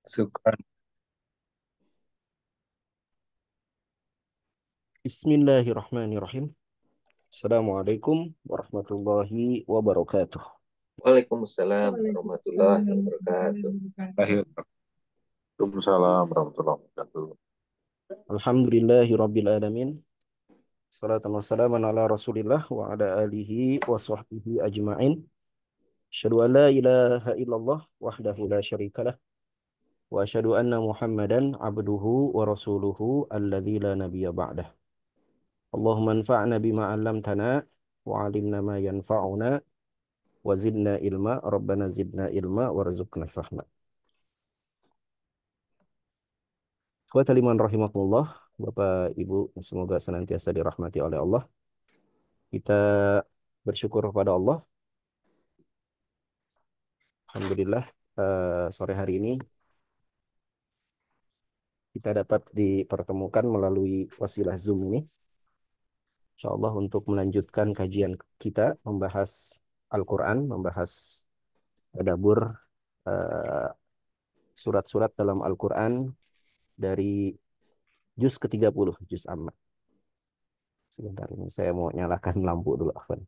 Syukur. Bismillahirrahmanirrahim. Assalamualaikum warahmatullahi wabarakatuh. Waalaikumsalam warahmatullahi wabarakatuh. Lahir. Waalaikumsalam warahmatullahi wabarakatuh. Alhamdulillahi rabbil alamin. Salatan wassalaman ala rasulillah wa ala alihi wa sahbihi ajma'in. Asyhadu an la ilaha illallah wahdahu la syarikalah. Wa asyhadu anna muhammadan abduhu wa rasuluhu alladzi la nabiyya ba'dah. Allahumma anfa'na bima 'allamtana wa 'allimna ma yanfa'una wa zidna ilma. Rabbana zidna ilma warzuqna fahma. Ikhwatal iman rahimakumullah, Bapak Ibu, semoga senantiasa dirahmati oleh Allah. Kita bersyukur kepada Allah. Alhamdulillah, sore hari ini kita dapat dipertemukan melalui wasilah Zoom ini. Insya Allah untuk melanjutkan kajian kita, membahas Al-Quran, membahas tadabbur surat-surat dalam Al-Quran dari juz ke-30, juz Amma. Sebentar ini saya mau nyalakan lampu dulu, Afwan.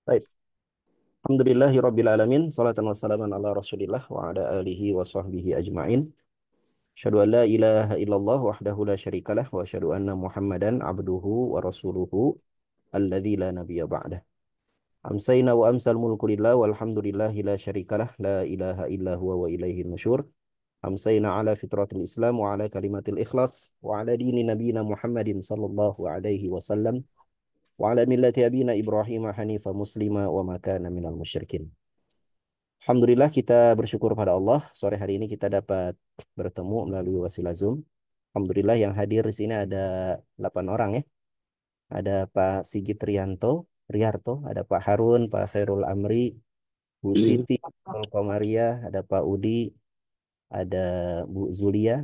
Baik. Alhamdulillahi rabbil alamin. Salatan wassalaman ala rasulillah wa ala alihi wa sahbihi ajma'in. Asyhadu an la ilaha illallah wahdahu la syarikalah wa asyhadu anna Muhammadan abduhu wa rasuluhu alladzi la nabiyya ba'dah. Amsayna wa amsal mulku lillah walhamdulillahi la syarikalah la ilaha illa huwa wa ilaihi nusyur. Amsayna ala fitratil Islam wa ala kalimatil ikhlas wa ala dini nabiyina Muhammadin sallallahu alaihi wasallam wa ala millati abina Ibrahim hanifa muslima wa ma kana minal musyrikin. Alhamdulillah kita bersyukur pada Allah. Sore hari ini kita dapat bertemu melalui wasilah Zoom. Alhamdulillah yang hadir di sini ada 8 orang ya. Ada Pak Sigit Riarto, ada Pak Harun, Pak Khairul Amri, Bu Siti, Bang Komaria, ada Pak Udi, ada Bu Zulia,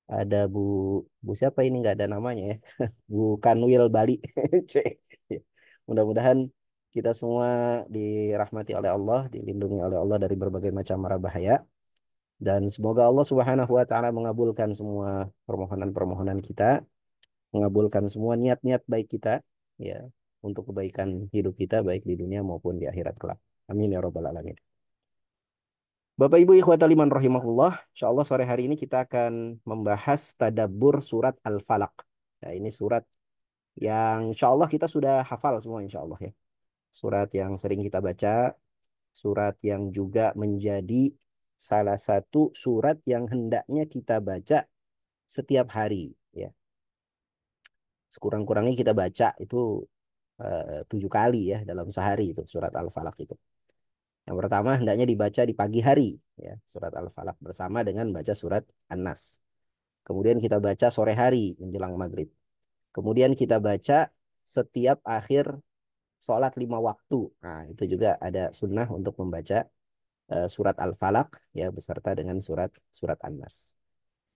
ada Bu siapa ini nggak ada namanya ya. Bu Kanwil Bali. Cek. Mudah-mudahan kita semua dirahmati oleh Allah, dilindungi oleh Allah dari berbagai macam mara bahaya. Dan semoga Allah Subhanahu wa taala mengabulkan semua permohonan-permohonan kita, mengabulkan semua niat-niat baik kita ya untuk kebaikan hidup kita baik di dunia maupun di akhirat kelak. Amin ya rabbal alamin. Bapak Ibu ikhwatal iman rahimahullah, insyaallah sore hari ini kita akan membahas tadabbur surat Al-Falaq. Nah, ini surat yang insyaallah kita sudah hafal semua insyaallah ya. Surat yang sering kita baca, surat yang juga menjadi salah satu surat yang hendaknya kita baca setiap hari ya. Sekurang-kurangnya kita baca itu 7 kali ya dalam sehari itu surat Al-Falaq itu. Yang pertama hendaknya dibaca di pagi hari ya, surat Al-Falaq bersama dengan baca surat An-Nas. Kemudian kita baca sore hari menjelang maghrib. Kemudian kita baca setiap akhir sholat 5 waktu. Nah, itu juga ada sunnah untuk membaca surat Al-Falaq ya beserta dengan surat surat An-Nas.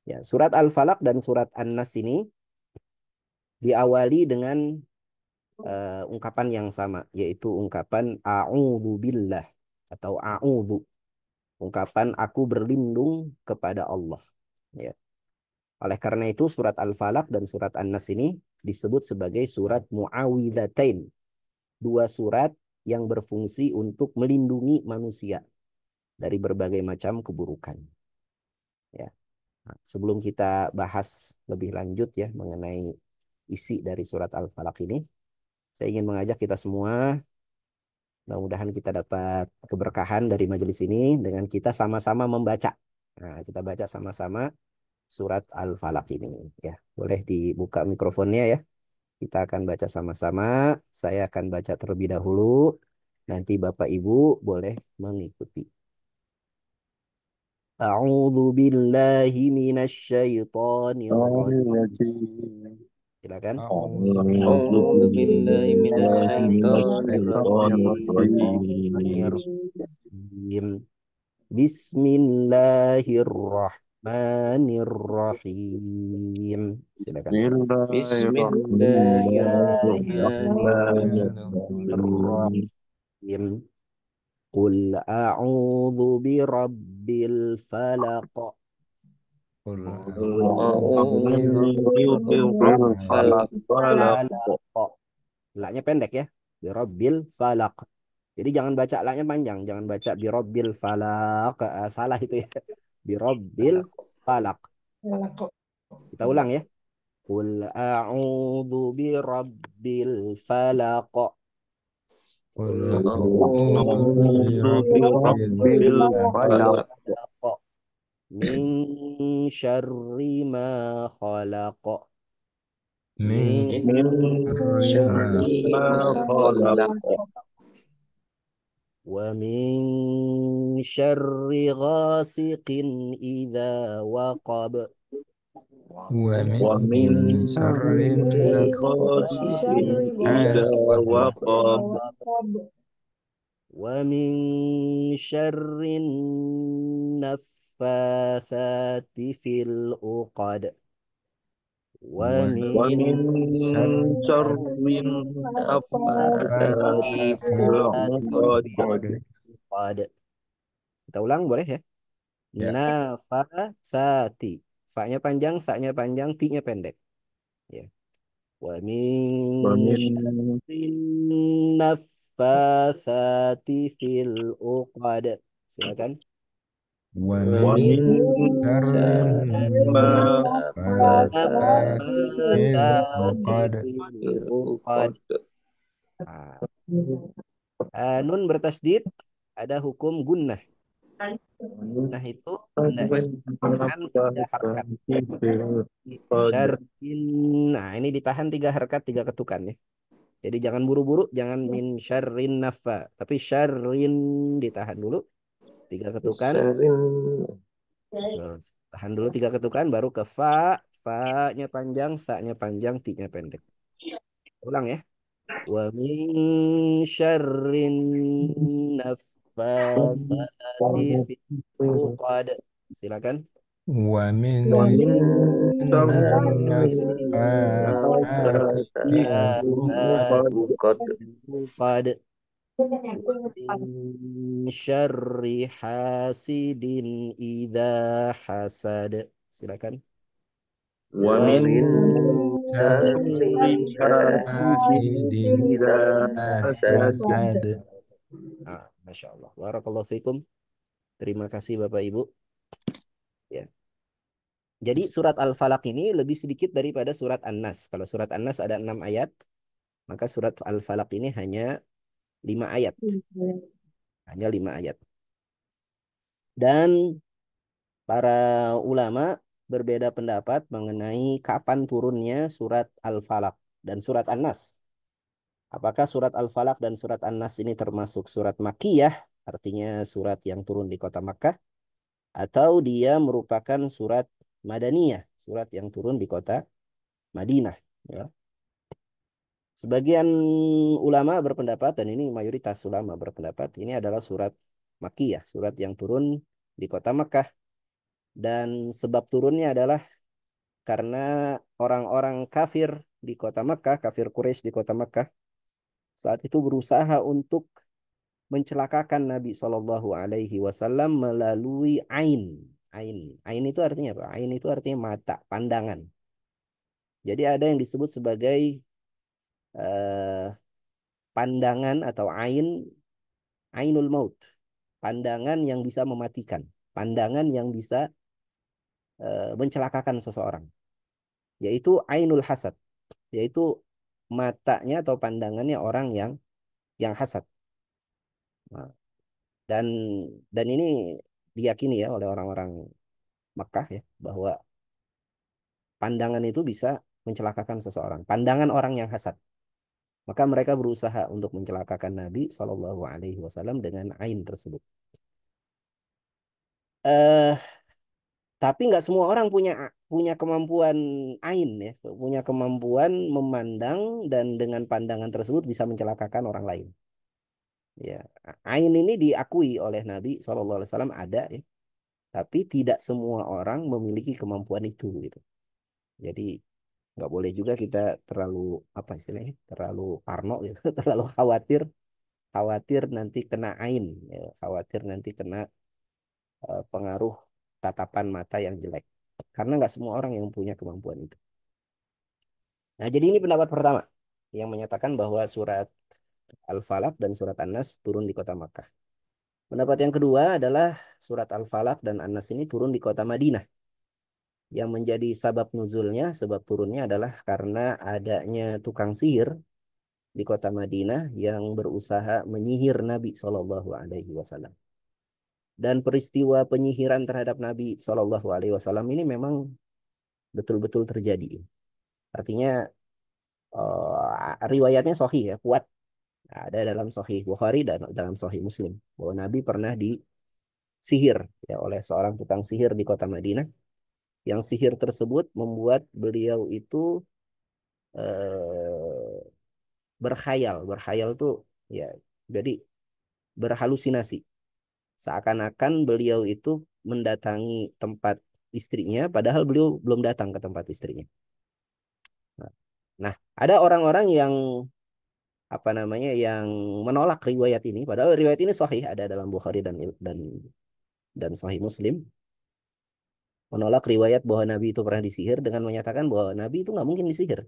Ya, surat Al-Falaq dan surat An-Nas ini diawali dengan ungkapan yang sama, yaitu ungkapan a'udzu billah atau a'udzu. Ungkapan aku berlindung kepada Allah. Ya. Oleh karena itu surat Al-Falaq dan surat An-Nas ini disebut sebagai surat muawwidzatain. Dua surat yang berfungsi untuk melindungi manusia dari berbagai macam keburukan. Ya. Nah, sebelum kita bahas lebih lanjut ya mengenai isi dari surat Al-Falaq ini, saya ingin mengajak kita semua, mudah-mudahan kita dapat keberkahan dari majelis ini dengan kita sama-sama membaca. Nah, kita baca sama-sama surat Al-Falaq ini ya. Boleh dibuka mikrofonnya ya. Kita akan baca sama-sama. Saya akan baca terlebih dahulu. Nanti Bapak Ibu boleh mengikuti. A'udzu billahi minasyaitonir rajim. Silakan. أعوذ بالله من الشيطان الرجيم. Bismillahirrahmanirrahim. Bismillahirrahmanirrahim. Silakan. بسم الله الرحمن Bismillahirrahmanirrahim. Qul a'udzu birabbil falaq. قل أعوذ برب الفلق Falaq. Laknya pendek ya. Birabbil falaq. Jadi jangan baca laknya panjang, jangan baca birabbil falaq. Salah itu ya. Birabbil falaq. Kita ulang ya. Qul a'udzu birabbil falaq. قل قل أعوذ برب الفلق Falaq. Min syarri ma khalaq. من Min من شر شر ما ما خلق wa min syarri ghasiqin idza waqab. ومن ومن شر شر غاسق إذا حاسد وقب Wa min syarrin naffatsati fil uqad. Wa min ومن شر شر النفاثات في naffatsati العقد fil uqad. Kita ulang boleh ya? ya Nafasati. Fa-nya panjang, sa-nya panjang, ti-nya pendek. Ya. Wa min ومن syarrin nafasati fil uqad. Silakan. ومن ومن شر شر النفاثات النفاثات في Nafasati العقد fil في uqad. العقد Nah, nun bertasdid ada hukum gunnah. Gunnah itu tandanya ditahan 3 harkat. Syarrin. Nah, ini ditahan 3 harkat, 3 ketukan ya. Jadi jangan buru-buru, jangan min syarrin nafa. Tapi syarrin ditahan dulu, 3 ketukan. شر Tuh, tahan dulu 3 ketukan, baru ke fa. Fa-nya panjang, sa-nya panjang, ti-nya pendek. Ulang ya. Wa min syarrin naffasati fil uqad. Silakan. ومن ومن شر شر النفاثات في العقد العقد Uqad. Wa min syarri hasidin idza hasad. Silakan. Wa ومن ومن شر شر حاسد حاسد إذا حسد حسد Masya Allah. Barakallahu fikum. Terima kasih Bapak Ibu. Ya. Jadi surat Al-Falaq ini lebih sedikit daripada surat An-Nas. Kalau surat An-Nas ada 6 ayat, maka surat Al-Falaq ini hanya 5 ayat. Hanya 5 ayat. Dan para ulama berbeda pendapat mengenai kapan turunnya surat Al-Falaq dan surat An-Nas. Apakah surat Al-Falaq dan surat An-Nas ini termasuk surat Makkiyah, artinya surat yang turun di kota Makkah, atau dia merupakan surat Madaniyah, surat yang turun di kota Madinah. Ya. Sebagian ulama berpendapat, dan ini mayoritas ulama berpendapat, ini adalah surat Makkiyah, surat yang turun di kota Makkah. Dan sebab turunnya adalah karena orang-orang kafir di kota Makkah, kafir Quraisy di kota Makkah, saat itu berusaha untuk mencelakakan Nabi Shallallahu Alaihi Wasallam melalui ain. Ain. Ain itu artinya apa? Ain itu artinya mata, pandangan. Jadi ada yang disebut sebagai eh, pandangan atau ain, ainul maut. Pandangan yang bisa mematikan. Pandangan yang bisa mencelakakan seseorang. Yaitu ainul hasad. Yaitu matanya atau pandangannya orang yang hasad. Nah, dan dan ini diyakini ya oleh orang-orang Mekah ya bahwa pandangan itu bisa mencelakakan seseorang. Pandangan orang yang hasad. Maka mereka berusaha untuk mencelakakan Nabi Shallallahu Alaihi Wasallam dengan ain tersebut. Eh, tapi nggak semua orang punya punya kemampuan ain ya, punya kemampuan memandang dan dengan pandangan tersebut bisa mencelakakan orang lain. Ya, ain ini diakui oleh Nabi SAW ada ya, tapi tidak semua orang memiliki kemampuan itu gitu. Jadi nggak boleh juga kita terlalu apa istilahnya, terlalu parno gitu, terlalu khawatir nanti kena ain, ya, khawatir nanti kena pengaruh tatapan mata yang jelek. Karena nggak semua orang yang punya kemampuan itu. Nah, jadi ini pendapat pertama yang menyatakan bahwa surat Al-Falaq dan surat An-Nas turun di kota Makkah. Pendapat yang kedua adalah surat Al-Falaq dan An-Nas ini turun di kota Madinah. Yang menjadi sebab nuzulnya, sebab turunnya adalah karena adanya tukang sihir di kota Madinah yang berusaha menyihir Nabi Shallallahu Alaihi Wasallam. Dan peristiwa penyihiran terhadap Nabi Shallallahu Alaihi Wasallam ini memang betul-betul terjadi. Artinya riwayatnya sahih ya, kuat. Ada dalam Sahih Bukhari dan dalam Sahih Muslim bahwa Nabi pernah disihir ya oleh seorang tukang sihir di kota Madinah. Yang sihir tersebut membuat beliau itu eh, berkhayal. Berkhayal tuh ya jadi berhalusinasi. Seakan-akan beliau itu mendatangi tempat istrinya padahal beliau belum datang ke tempat istrinya. Nah, ada orang-orang yang apa namanya yang menolak riwayat ini padahal riwayat ini sahih ada dalam Bukhari dan Sahih Muslim, menolak riwayat bahwa Nabi itu pernah disihir dengan menyatakan bahwa Nabi itu nggak mungkin disihir.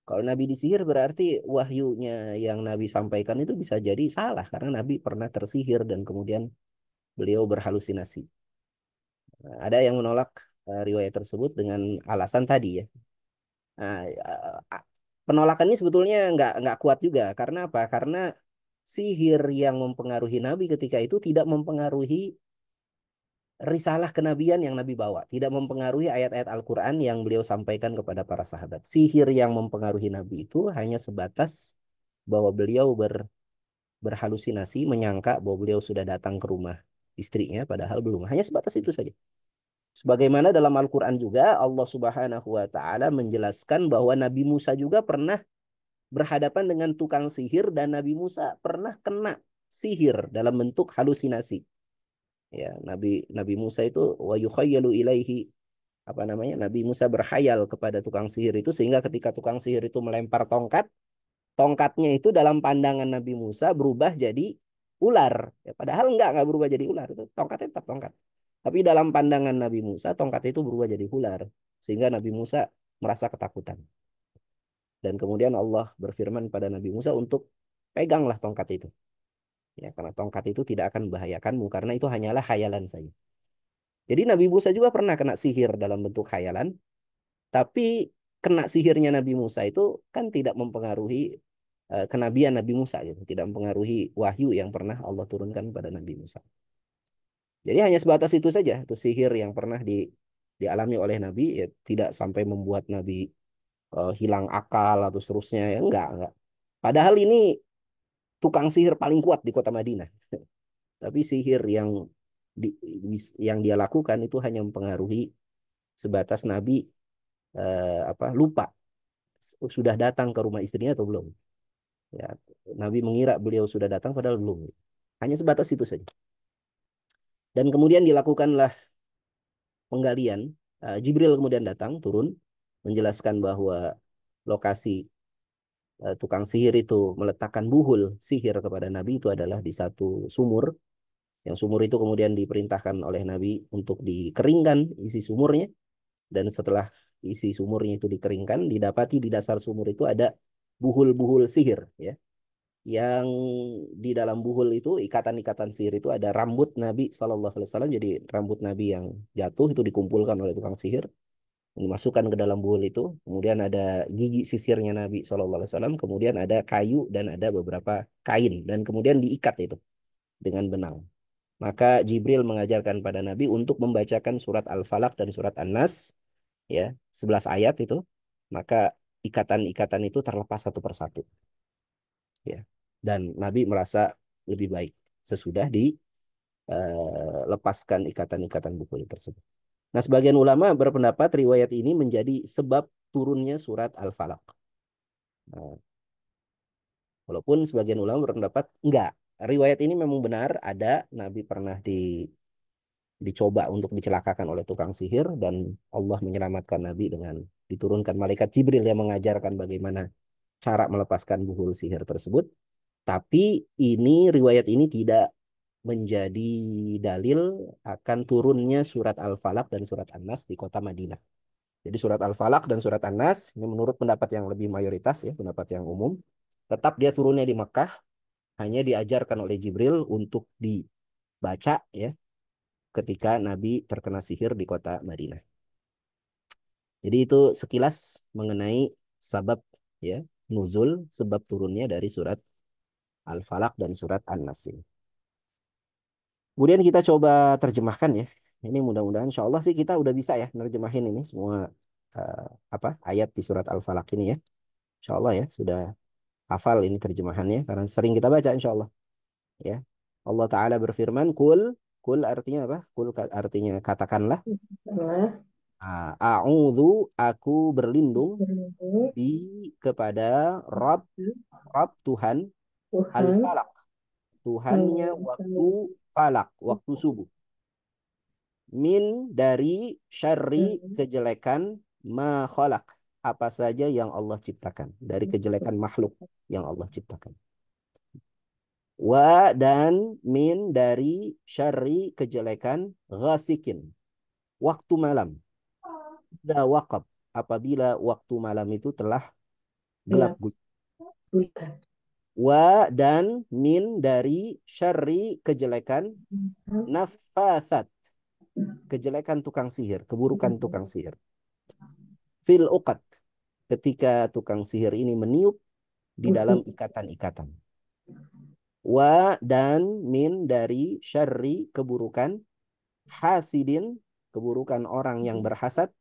Kalau Nabi disihir berarti wahyunya yang Nabi sampaikan itu bisa jadi salah karena Nabi pernah tersihir dan kemudian beliau berhalusinasi. Nah, ada yang menolak riwayat tersebut dengan alasan tadi ya. Nah, penolakan ini sebetulnya nggak kuat juga karena apa? Karena sihir yang mempengaruhi Nabi ketika itu tidak mempengaruhi risalah kenabian yang Nabi bawa, tidak mempengaruhi ayat-ayat Al-Quran yang beliau sampaikan kepada para sahabat. Sihir yang mempengaruhi Nabi itu hanya sebatas bahwa beliau berhalusinasi, menyangka bahwa beliau sudah datang ke rumah istrinya, padahal belum. Hanya sebatas itu saja. Sebagaimana dalam Al-Quran juga, Allah Subhanahu wa Ta'ala menjelaskan bahwa Nabi Musa juga pernah berhadapan dengan tukang sihir, dan Nabi Musa pernah kena sihir dalam bentuk halusinasi. Ya, Nabi Musa itu wa yukhayyalu ilaihi apa namanya? Nabi Musa berkhayal kepada tukang sihir itu sehingga ketika tukang sihir itu melempar tongkat, tongkatnya itu dalam pandangan Nabi Musa berubah jadi ular. Ya, padahal enggak berubah jadi ular, itu tongkatnya tetap tongkat. Tapi dalam pandangan Nabi Musa tongkat itu berubah jadi ular sehingga Nabi Musa merasa ketakutan. Dan kemudian Allah berfirman pada Nabi Musa untuk peganglah tongkat itu. Ya, karena tongkat itu tidak akan membahayakanmu karena itu hanyalah khayalan saja. Jadi Nabi Musa juga pernah kena sihir dalam bentuk khayalan, tapi kena sihirnya Nabi Musa itu kan tidak mempengaruhi kenabian Nabi Musa gitu, tidak mempengaruhi wahyu yang pernah Allah turunkan pada Nabi Musa. Jadi hanya sebatas itu saja, itu sihir yang pernah dialami oleh Nabi, ya tidak sampai membuat Nabi hilang akal atau seterusnya, ya enggak. Padahal ini tukang sihir paling kuat di kota Madinah. Tapi sihir di, yang dia lakukan itu hanya mempengaruhi sebatas Nabi lupa sudah datang ke rumah istrinya atau belum. Ya, Nabi mengira beliau sudah datang padahal belum. Hanya sebatas itu saja. Dan kemudian dilakukanlah penggalian. Jibril kemudian datang turun menjelaskan bahwa lokasi tukang sihir itu meletakkan buhul sihir kepada Nabi itu adalah di satu sumur. Yang sumur itu kemudian diperintahkan oleh Nabi untuk dikeringkan isi sumurnya. Dan setelah isi sumurnya itu dikeringkan, didapati di dasar sumur itu ada buhul-buhul sihir. Ya. Yang di dalam buhul itu, ikatan-ikatan sihir itu ada rambut Nabi SAW. Jadi rambut Nabi yang jatuh itu dikumpulkan oleh tukang sihir. Dimasukkan ke dalam buhul itu. Kemudian ada gigi sisirnya Nabi SAW. Kemudian ada kayu dan ada beberapa kain. Dan kemudian diikat itu dengan benang. Maka Jibril mengajarkan pada Nabi untuk membacakan surat Al-Falaq dan surat An-Nas, ya, 11 ayat itu, maka ikatan-ikatan itu terlepas satu persatu. ya. Dan Nabi merasa lebih baik sesudah dilepaskan ikatan-ikatan bukhul tersebut. Nah, sebagian ulama berpendapat riwayat ini menjadi sebab turunnya surat Al-Falaq. Nah, walaupun sebagian ulama berpendapat enggak. Riwayat ini memang benar ada, Nabi pernah dicoba untuk dicelakakan oleh tukang sihir dan Allah menyelamatkan Nabi dengan diturunkan malaikat Jibril yang mengajarkan bagaimana cara melepaskan buhul sihir tersebut. Tapi riwayat ini tidak menjadi dalil akan turunnya surat Al-Falaq dan surat An-Nas di kota Madinah. Jadi surat Al-Falaq dan surat An-Nas ini menurut pendapat yang lebih mayoritas ya, pendapat yang umum, tetap dia turunnya di Makkah, hanya diajarkan oleh Jibril untuk dibaca ya ketika Nabi terkena sihir di kota Madinah. Jadi itu sekilas mengenai sabab ya nuzul, sebab turunnya dari surat Al-Falaq dan surat An-Nas ini. Kemudian kita coba terjemahkan ya. Ini mudah-mudahan insya Allah sih kita udah bisa ya nerjemahin ini semua eh, ayat di surat Al-Falaq ini ya. Insya Allah ya sudah hafal ini terjemahannya karena sering kita baca insya Allah ya. Allah Ta'ala berfirman, kul artinya apa? Kul artinya katakanlah. Nah, A'udzu, aku berlindung berlindung di kepada Rabb, Rabb Tuhan Tuhan Al-Falaq. Tuhannya waktu falak, waktu subuh. Min dari syarri kejelekan ma khalaq. Apa saja yang Allah ciptakan. Dari kejelekan makhluk yang Allah ciptakan. Wa dan min dari syarri kejelekan ghasikin. Waktu malam. Da waqab. Apabila waktu malam itu telah gelap gelap gulita. gulita. Wa dan min dari syarri kejelekan nafasat. Kejelekan tukang sihir. Keburukan tukang sihir. Fil uqad. Ketika tukang sihir ini meniup di dalam ikatan-ikatan. Wa dan min dari syarri keburukan hasidin keburukan orang yang berhasad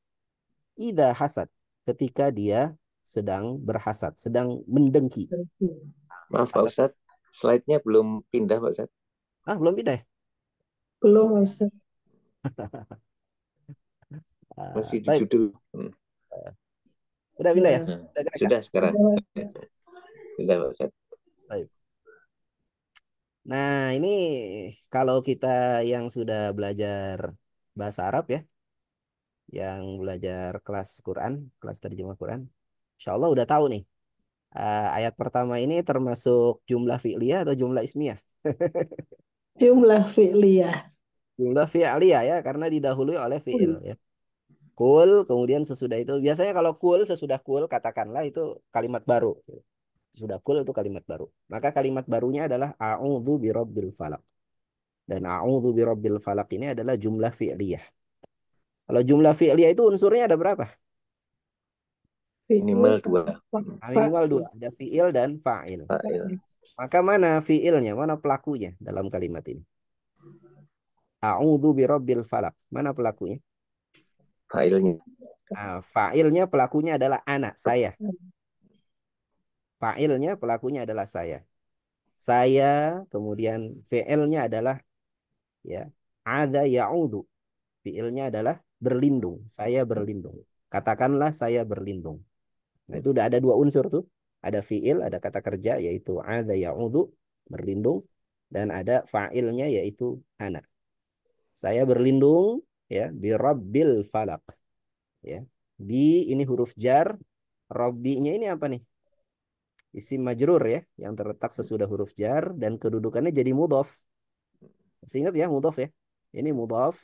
ida hasad ketika dia sedang berhasad, sedang mendengki. Maaf Pak Hasad. Ustadz, slide-nya belum pindah Pak Ustadz. Belum pindah ya? Belum Ustaz. Masih di Baik. judul. Udah pindah ya? Nah, Udah gerak ya? Sudah sekarang. Sudah Pak Ustadz. Baik. Nah, ini kalau kita yang sudah belajar bahasa Arab ya, yang belajar kelas Quran, kelas terjemah Quran, insya Allah udah tahu nih. Ayat pertama ini termasuk jumlah fi'liyah atau jumlah ismiyah? jumlah fi'liyah. Jumlah fi'liyah ya, karena didahului oleh fi'il ya. Kul, kemudian sesudah itu, biasanya kalau kul, sesudah kul, katakanlah itu kalimat baru. Sudah kul itu kalimat baru. Maka kalimat barunya adalah a'udzu birabbil falaq. Dan a'udzu birabbil falaq ini adalah jumlah fi'liyah. Kalau jumlah fi'liyah itu unsurnya ada berapa? Minimal 2. Minimal 2. Ada fi'il dan fa'il. Maka mana fi'ilnya, mana pelakunya dalam kalimat ini? A'udzu birabbil falaq. Mana pelakunya? Fa'ilnya. Fa'ilnya pelakunya adalah anak, saya. Fa'ilnya pelakunya adalah saya. Saya, kemudian fi'ilnya adalah ya, adza ya'udzu. Fi'ilnya adalah berlindung. Saya berlindung. Katakanlah saya berlindung. Nah, itu udah ada 2 unsur tuh. Ada fi'il, ada kata kerja yaitu adza ya'udzu, berlindung, dan ada fa'ilnya yaitu ana. Saya berlindung ya bi rabbil falaq. Ya. Bi ini huruf jar, rabbinya ini apa nih? Isim majrur ya, yang terletak sesudah huruf jar dan kedudukannya jadi mudhaf. Masih ingat ya mudhaf ya? Ini mudhaf.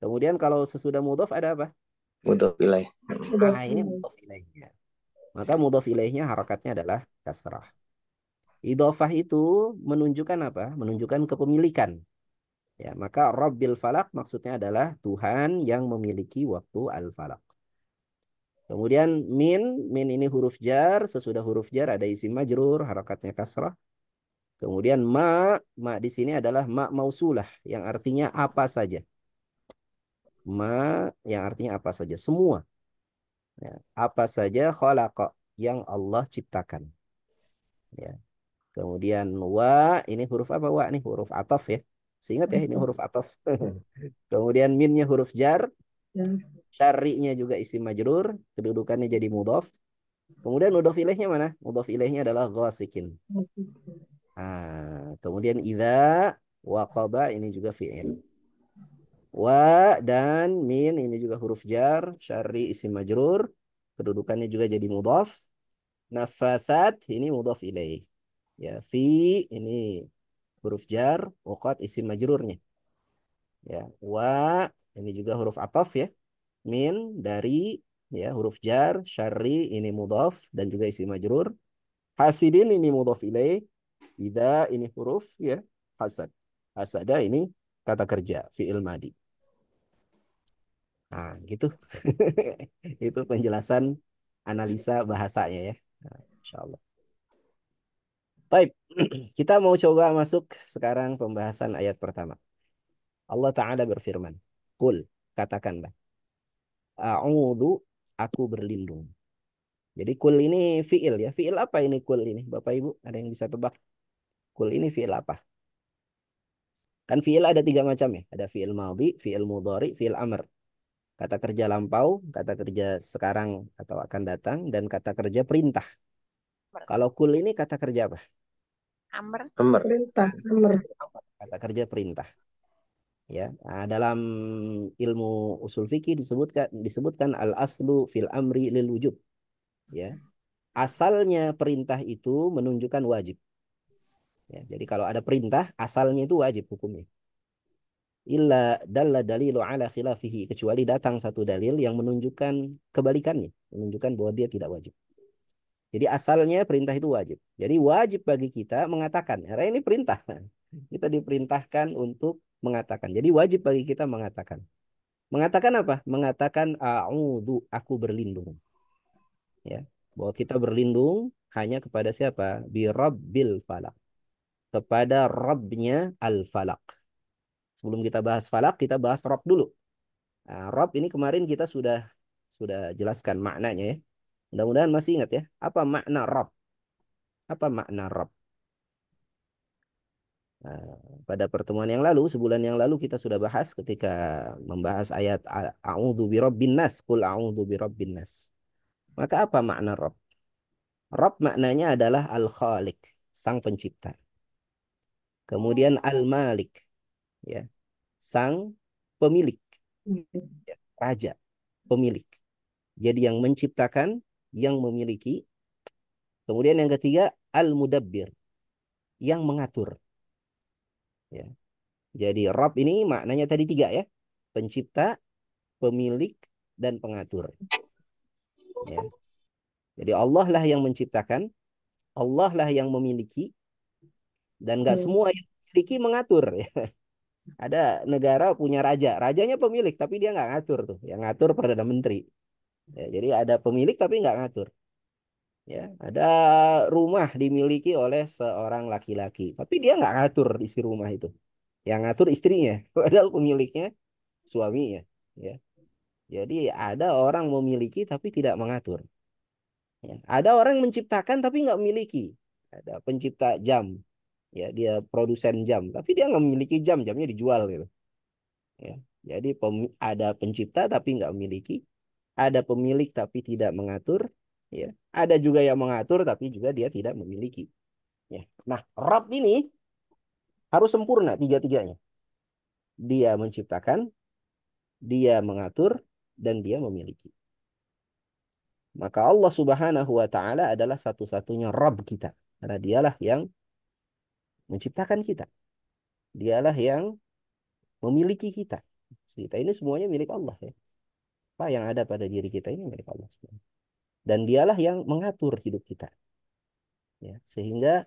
Kemudian kalau sesudah mudhaf ada apa? Mudhaf ilaih. Ini mudhaf ilaihnya. Maka mudhaf ilaihnya harakatnya adalah kasrah. Idhofah itu menunjukkan apa? Menunjukkan kepemilikan. Ya, maka Rabbil Falak maksudnya adalah Tuhan yang memiliki waktu al-falak. Kemudian min ini huruf jar, sesudah huruf jar ada isim majrur, harakatnya kasrah. Kemudian ma di sini adalah ma mausulah yang artinya apa saja. Ma yang artinya apa saja, semua. Ya, apa saja khalaqa yang Allah ciptakan. Ya. Kemudian wa, ini huruf apa wa nih? Huruf atof ya. Seingat ya, ini huruf atof. Kemudian minnya huruf jar. Ya. Syari'nya juga isim majrur. Kedudukannya jadi mudhaf. Kemudian mudhaf ilaihnya mana? Mudhaf ilaihnya adalah ghasikin. Kemudian idza waqaba ini juga fi'il. Wa dan min ini juga huruf jar, syarri isim majrur, kedudukannya juga jadi mudhaf. Nafathat ini mudhaf ilaih. Ya, fi ini huruf jar, waqat isim majrurnya. Ya, wa ini juga huruf ataf ya. Min dari ya huruf jar, syarri ini mudhaf dan juga isim majrur. Hasidin ini mudhaf ilaih. Idza ini huruf ya hasad. Hasada ini kata kerja fi'il madi. Nah, gitu. Itu penjelasan analisa bahasanya ya. Nah, insya Allah. Baik, kita mau coba masuk sekarang pembahasan ayat pertama. Allah Ta'ala berfirman, Qul, katakanlah, A'udhu, aku berlindung. Jadi kul ini fi'il ya. Fi'il apa ini kul ini? Bapak Ibu, ada yang bisa tebak? Kul ini fi'il apa? Kan fi'il ada 3 macam ya. Ada fi'il madhi, fi'il mudhari, fi'il amr. Kata kerja lampau, kata kerja sekarang atau akan datang, dan kata kerja perintah. Kalau kul ini kata kerja apa? Amr. Perintah, amr. Kata kerja perintah. Ya, nah, dalam ilmu usul fikih disebutkan al aslu fil amri lil wujub. Ya, asalnya perintah itu menunjukkan wajib. Ya, jadi kalau ada perintah, asalnya itu wajib hukumnya. Illa dalla dalilu ala khilafihi, kecuali datang satu dalil yang menunjukkan kebalikannya, menunjukkan bahwa dia tidak wajib. Jadi asalnya perintah itu wajib. Jadi wajib bagi kita mengatakan, karena ini perintah. Kita diperintahkan untuk mengatakan. Jadi wajib bagi kita mengatakan. Mengatakan apa? Mengatakan a'udzu, aku berlindung. Ya, bahwa kita berlindung hanya kepada siapa? Bi Rabbil Falak. Kepada Rabbnya Al-Falak. Sebelum kita bahas Falak, kita bahas Rabb dulu. Nah, Rabb ini kemarin kita sudah jelaskan maknanya ya. Mudah-mudahan masih ingat ya. Apa makna Rabb? Apa makna Rabb? Nah, pada pertemuan yang lalu, sebulan yang lalu kita sudah bahas ketika membahas ayat A'udzu birabbin nas, qul a'udzu birabbin nas. Maka apa makna Rabb? Rabb maknanya adalah Al-Khaliq, sang pencipta. Kemudian Al-Malik, ya, sang pemilik, ya, raja, pemilik. Jadi yang menciptakan, yang memiliki. Kemudian yang ketiga Al-Mudabbir, yang mengatur. Ya. Jadi Rabb ini maknanya tadi 3 ya. Pencipta, pemilik, dan pengatur. Ya. Jadi Allah lah yang menciptakan, Allah lah yang memiliki, dan nggak semua yang memiliki mengatur. Ya. Ada negara punya raja, rajanya pemilik tapi dia nggak ngatur tuh, yang ngatur perdana menteri. Ya, jadi ada pemilik tapi nggak ngatur. Ya, ada rumah dimiliki oleh seorang laki-laki, tapi dia nggak ngatur isi rumah itu. Yang ngatur istrinya, padahal pemiliknya suaminya. Ya, jadi ada orang memiliki tapi tidak mengatur. Ya, ada orang menciptakan tapi nggak memiliki. Ada pencipta jam, ya dia produsen jam, tapi dia nggak memiliki jam, jamnya dijual gitu. Ya, jadi ada pencipta tapi nggak memiliki, ada pemilik tapi tidak mengatur, ya. Ada juga yang mengatur tapi juga dia tidak memiliki. Ya. Nah, Rabb ini harus sempurna tiga-tiganya. Dia menciptakan, dia mengatur, dan dia memiliki. Maka Allah Subhanahu wa taala adalah satu-satunya Rabb kita. Karena dialah yang menciptakan kita. Dialah yang memiliki kita. Kita ini semuanya milik Allah ya. Apa yang ada pada diri kita ini milik Allah. Dan dialah yang mengatur hidup kita. Ya, sehingga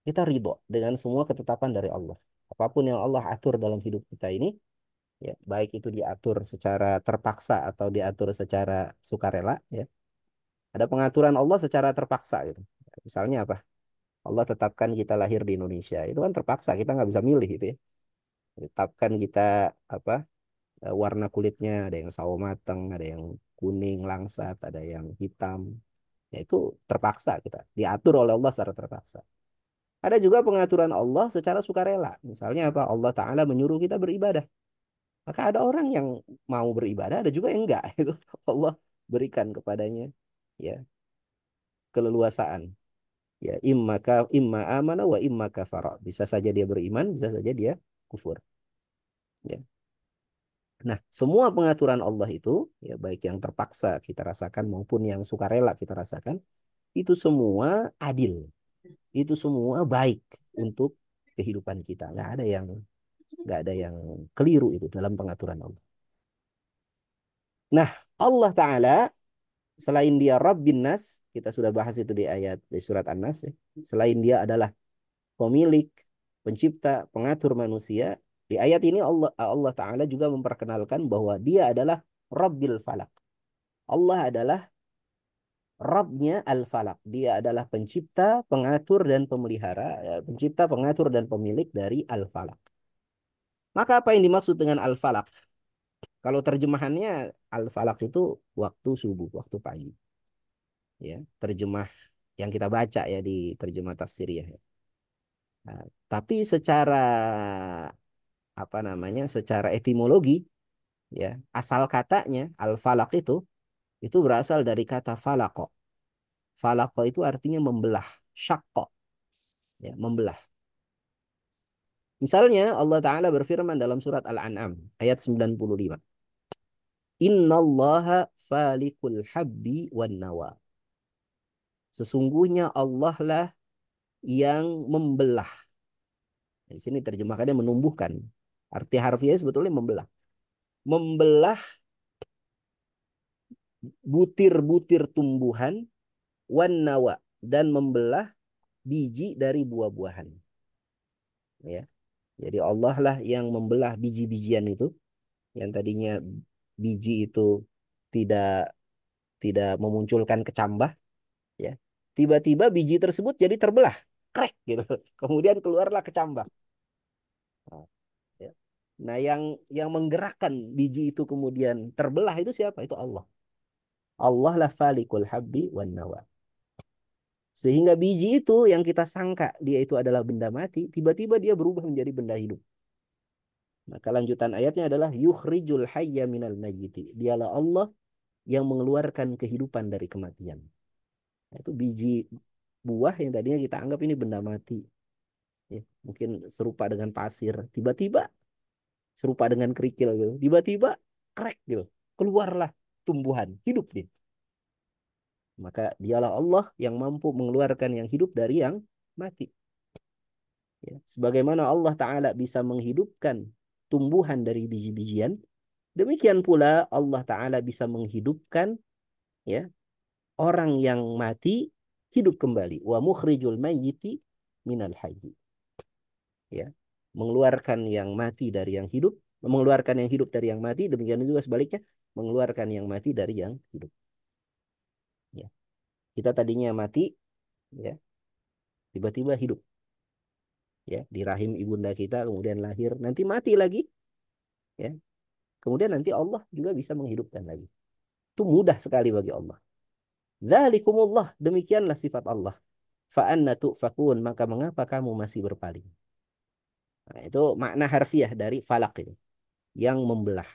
kita ridho dengan semua ketetapan dari Allah. Apapun yang Allah atur dalam hidup kita ini, ya, baik itu diatur secara terpaksa atau diatur secara sukarela, ya. Ada pengaturan Allah secara terpaksa gitu. Misalnya apa? Allah tetapkan kita lahir di Indonesia, itu kan terpaksa, kita nggak bisa milih itu ya. Tetapkan kita apa? Warna kulitnya ada yang sawo mateng, ada yang kuning langsat, ada yang hitam. Yaitu terpaksa kita diatur oleh Allah secara terpaksa. Ada juga pengaturan Allah secara sukarela. Misalnya apa? Allah Ta'ala menyuruh kita beribadah. Maka ada orang yang mau beribadah, ada juga yang enggak. Itu Allah berikan kepadanya ya keleluasaan. Ya, imma amana wa imma kafara. Bisa saja dia beriman, bisa saja dia kufur. Ya. Nah, semua pengaturan Allah itu, ya baik yang terpaksa kita rasakan maupun yang sukarela kita rasakan, itu semua adil. Itu semua baik untuk kehidupan kita. Nggak ada yang keliru itu dalam pengaturan Allah. Nah, Allah Ta'ala selain dia Rabbin Nas, kita sudah bahas itu di ayat di surat An-Nas, ya. Selain dia adalah pemilik, pencipta, pengatur manusia, di ayat ini Allah Ta'ala juga memperkenalkan bahwa dia adalah Rabbil Falak. Allah adalah Rabbnya Al-Falak. Dia adalah pencipta, pengatur, dan pemelihara. Ya, pencipta, pengatur, dan pemilik dari Al-Falak. Maka apa yang dimaksud dengan Al-Falak? Kalau terjemahannya Al-Falak itu waktu subuh, waktu pagi. Ya, terjemah yang kita baca ya di terjemah tafsiriyah. Ya. Nah, tapi secara apa namanya? Secara etimologi ya, asal katanya Al-Falak itu berasal dari kata falako. Falako itu artinya membelah, syakko, ya, membelah. Misalnya Allah Ta'ala berfirman dalam surat Al-An'am ayat 95. Innallaha falikul habbi wan nawa. Sesungguhnya Allah lah yang membelah. Di sini terjemahkannya menumbuhkan. Arti harfiah sebetulnya membelah. Membelah butir-butir tumbuhan wan nawa dan membelah biji dari buah-buahan. Ya. Jadi Allah lah yang membelah biji-bijian itu yang tadinya biji itu tidak tidak memunculkan kecambah ya. Tiba-tiba biji tersebut jadi terbelah, krek gitu. Kemudian keluarlah kecambah. Nah, ya. Nah, yang menggerakkan biji itu kemudian terbelah itu siapa? Itu Allah. Allah lah falikul habbi wan nawa. Sehingga biji itu yang kita sangka dia itu adalah benda mati, tiba-tiba dia berubah menjadi benda hidup. Maka lanjutan ayatnya adalah yukhrijul hayya minal mayyiti. Dialah Allah yang mengeluarkan kehidupan dari kematian. Nah, itu biji buah yang tadinya kita anggap ini benda mati. Ya, mungkin serupa dengan pasir. Tiba-tiba serupa dengan kerikil gitu. Tiba-tiba krek gitu. Keluarlah tumbuhan, hidup dia. Maka dialah Allah yang mampu mengeluarkan yang hidup dari yang mati. Ya. Sebagaimana Allah Ta'ala bisa menghidupkan tumbuhan dari biji-bijian, demikian pula Allah Ta'ala bisa menghidupkan ya orang yang mati hidup kembali. Wa mukhrijul mayyiti minal hayyi. Ya. Mengeluarkan yang mati dari yang hidup, mengeluarkan yang hidup dari yang mati, demikian juga sebaliknya, mengeluarkan yang mati dari yang hidup. Ya. Kita tadinya mati, ya, tiba-tiba hidup. Ya, di rahim ibunda kita kemudian lahir, nanti mati lagi, ya. Kemudian nanti Allah juga bisa menghidupkan lagi. Itu mudah sekali bagi Allah. Dzalikumullah, demikianlah sifat Allah. Fa anna tu'fakun, maka mengapa kamu masih berpaling? Nah, itu makna harfiah dari falak itu, yang membelah,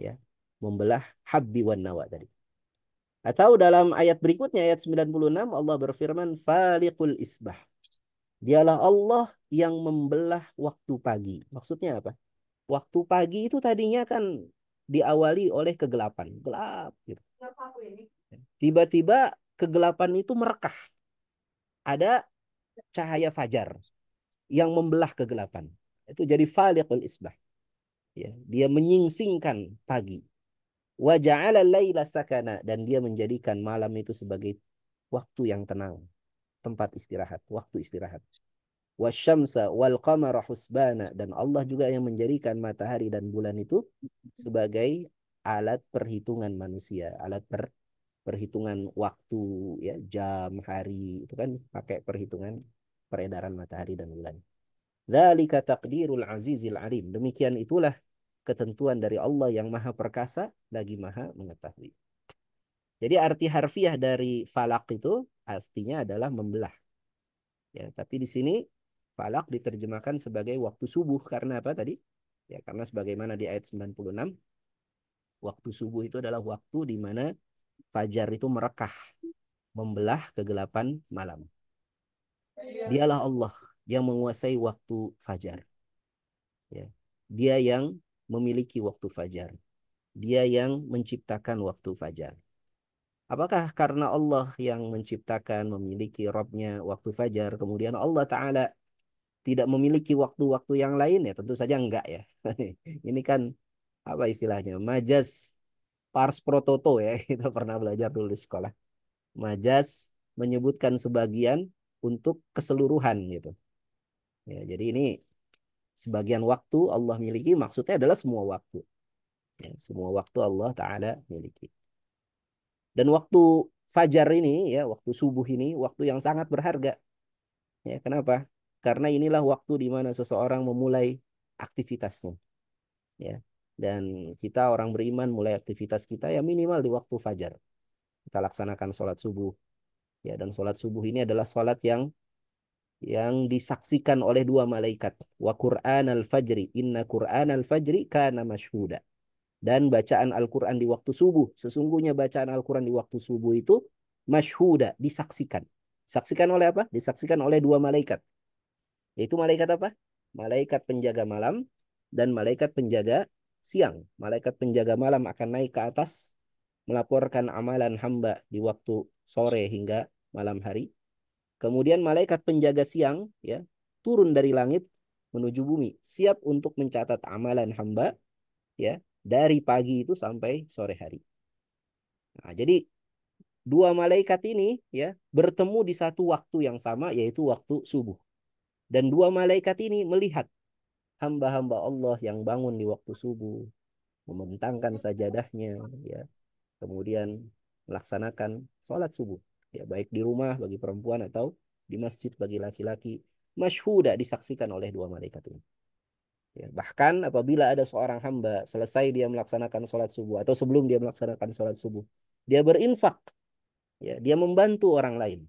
ya. Membelah habbi wan nawa tadi. Atau dalam ayat berikutnya ayat 96 Allah berfirman faliqul isbah. Dialah Allah yang membelah waktu pagi. Maksudnya apa? Waktu pagi itu tadinya kan diawali oleh kegelapan, gelap gitu. Tiba-tiba kegelapan itu merekah. Ada cahaya fajar yang membelah kegelapan. Itu jadi faliqul isbah. Ya, dia menyingsingkan pagi. Wa ja'ala laila sakana, dan dia menjadikan malam itu sebagai waktu yang tenang, tempat istirahat, waktu istirahat. Wasyamsa wal qamara husbana, dan Allah juga yang menjadikan matahari dan bulan itu sebagai alat perhitungan manusia, alat perhitungan waktu ya, jam, hari, itu kan pakai perhitungan peredaran matahari dan bulan. Dzalika taqdirul azizil alim. Demikian itulah ketentuan dari Allah yang maha perkasa lagi maha mengetahui. Jadi arti harfiah dari falak itu artinya adalah membelah. Ya, tapi di sini falak diterjemahkan sebagai waktu subuh karena apa tadi? Ya, karena sebagaimana di ayat 96, waktu subuh itu adalah waktu di mana fajar itu merekah, membelah kegelapan malam. Dialah Allah yang menguasai waktu fajar. Ya. Dia yang memiliki waktu fajar. Dia yang menciptakan waktu fajar. Apakah karena Allah yang menciptakan, memiliki Rabb-nya waktu fajar, kemudian Allah Ta'ala tidak memiliki waktu-waktu yang lain? Ya tentu saja enggak ya. Ini kan apa istilahnya? Majas pars pro toto ya. Kita pernah belajar dulu di sekolah. Majas menyebutkan sebagian untuk keseluruhan gitu. Ya, jadi ini sebagian waktu Allah miliki maksudnya adalah semua waktu. Ya, semua waktu Allah Ta'ala miliki. Dan waktu fajar ini, ya, waktu subuh ini, waktu yang sangat berharga. Ya, kenapa? Karena inilah waktu di mana seseorang memulai aktivitasnya. Ya. Dan kita orang beriman mulai aktivitas kita ya minimal di waktu fajar. Kita laksanakan sholat subuh. Ya, dan sholat subuh ini adalah sholat yang disaksikan oleh dua malaikat. Wa Qur'an al-fajri. Inna Qur'an al-fajri kana mashhuda. Dan bacaan Al-Quran di waktu subuh. Sesungguhnya bacaan Al-Quran di waktu subuh itu masyhuda, disaksikan. Disaksikan oleh apa? Disaksikan oleh dua malaikat. Yaitu malaikat apa? Malaikat penjaga malam dan malaikat penjaga siang. Malaikat penjaga malam akan naik ke atas, melaporkan amalan hamba di waktu sore hingga malam hari. Kemudian malaikat penjaga siang ya turun dari langit menuju bumi, siap untuk mencatat amalan hamba ya dari pagi itu sampai sore hari. Nah, jadi dua malaikat ini ya bertemu di satu waktu yang sama yaitu waktu subuh. Dan dua malaikat ini melihat hamba-hamba Allah yang bangun di waktu subuh, membentangkan sajadahnya ya, kemudian melaksanakan sholat subuh ya baik di rumah bagi perempuan atau di masjid bagi laki-laki. Masyhuda disaksikan oleh dua malaikat ini. Ya, bahkan apabila ada seorang hamba selesai dia melaksanakan sholat subuh atau sebelum dia melaksanakan sholat subuh, dia berinfak, ya, dia membantu orang lain,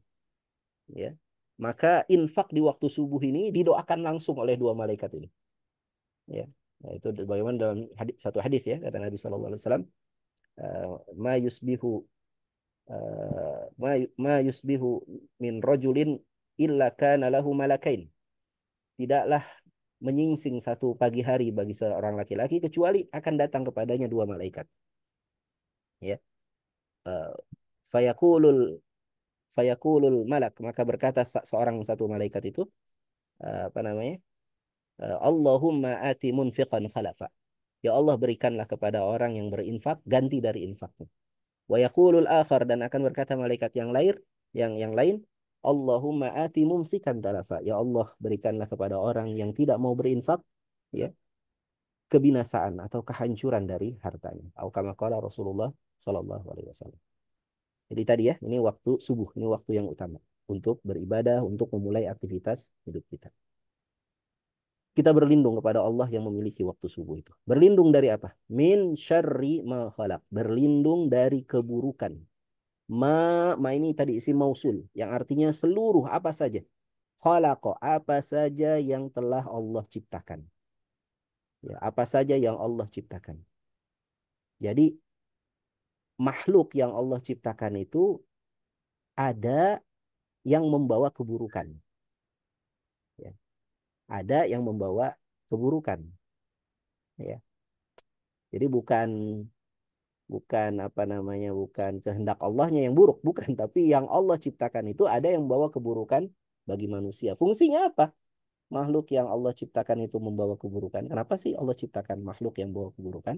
ya, maka infak di waktu subuh ini didoakan langsung oleh dua malaikat ini. Ya, nah, itu bagaimana dalam satu hadis ya kata Nabi SAW, ma yusbihu ma yusbihu min rajulin illa kana lahu malakain. Tidaklah menyingsing satu pagi hari bagi seorang laki-laki kecuali akan datang kepadanya dua malaikat. Ya. Uh, fayakulul fayakulul malak, maka berkata seorang satu malaikat itu apa namanya? Allahumma ati munfiqan khalafa. Ya Allah berikanlah kepada orang yang berinfak ganti dari infaknya. Wa yaqulul akhar, dan akan berkata malaikat yang lain, Allahumma ati mumsikan talafa. Ya Allah berikanlah kepada orang yang tidak mau berinfak ya kebinasaan atau kehancuran dari hartanya. Atau kama qala Rasulullah sallallahu alaihi wasallam. Jadi tadi ya, ini waktu subuh, ini waktu yang utama untuk beribadah, untuk memulai aktivitas hidup kita. Kita berlindung kepada Allah yang memiliki waktu subuh itu. Berlindung dari apa? Min syarri ma khalaq. Berlindung dari keburukan. Ma ini tadi isim mausul yang artinya seluruh apa saja. Khalaqa, apa saja yang telah Allah ciptakan. Ya, apa saja yang Allah ciptakan. Jadi makhluk yang Allah ciptakan itu ada yang membawa keburukan. Ya. Ada yang membawa keburukan. Ya. Jadi bukan apa namanya, bukan kehendak Allahnya yang buruk, bukan, tapi yang Allah ciptakan itu ada yang membawa keburukan bagi manusia. Fungsinya apa? Makhluk yang Allah ciptakan itu membawa keburukan. Kenapa sih Allah ciptakan makhluk yang membawa keburukan?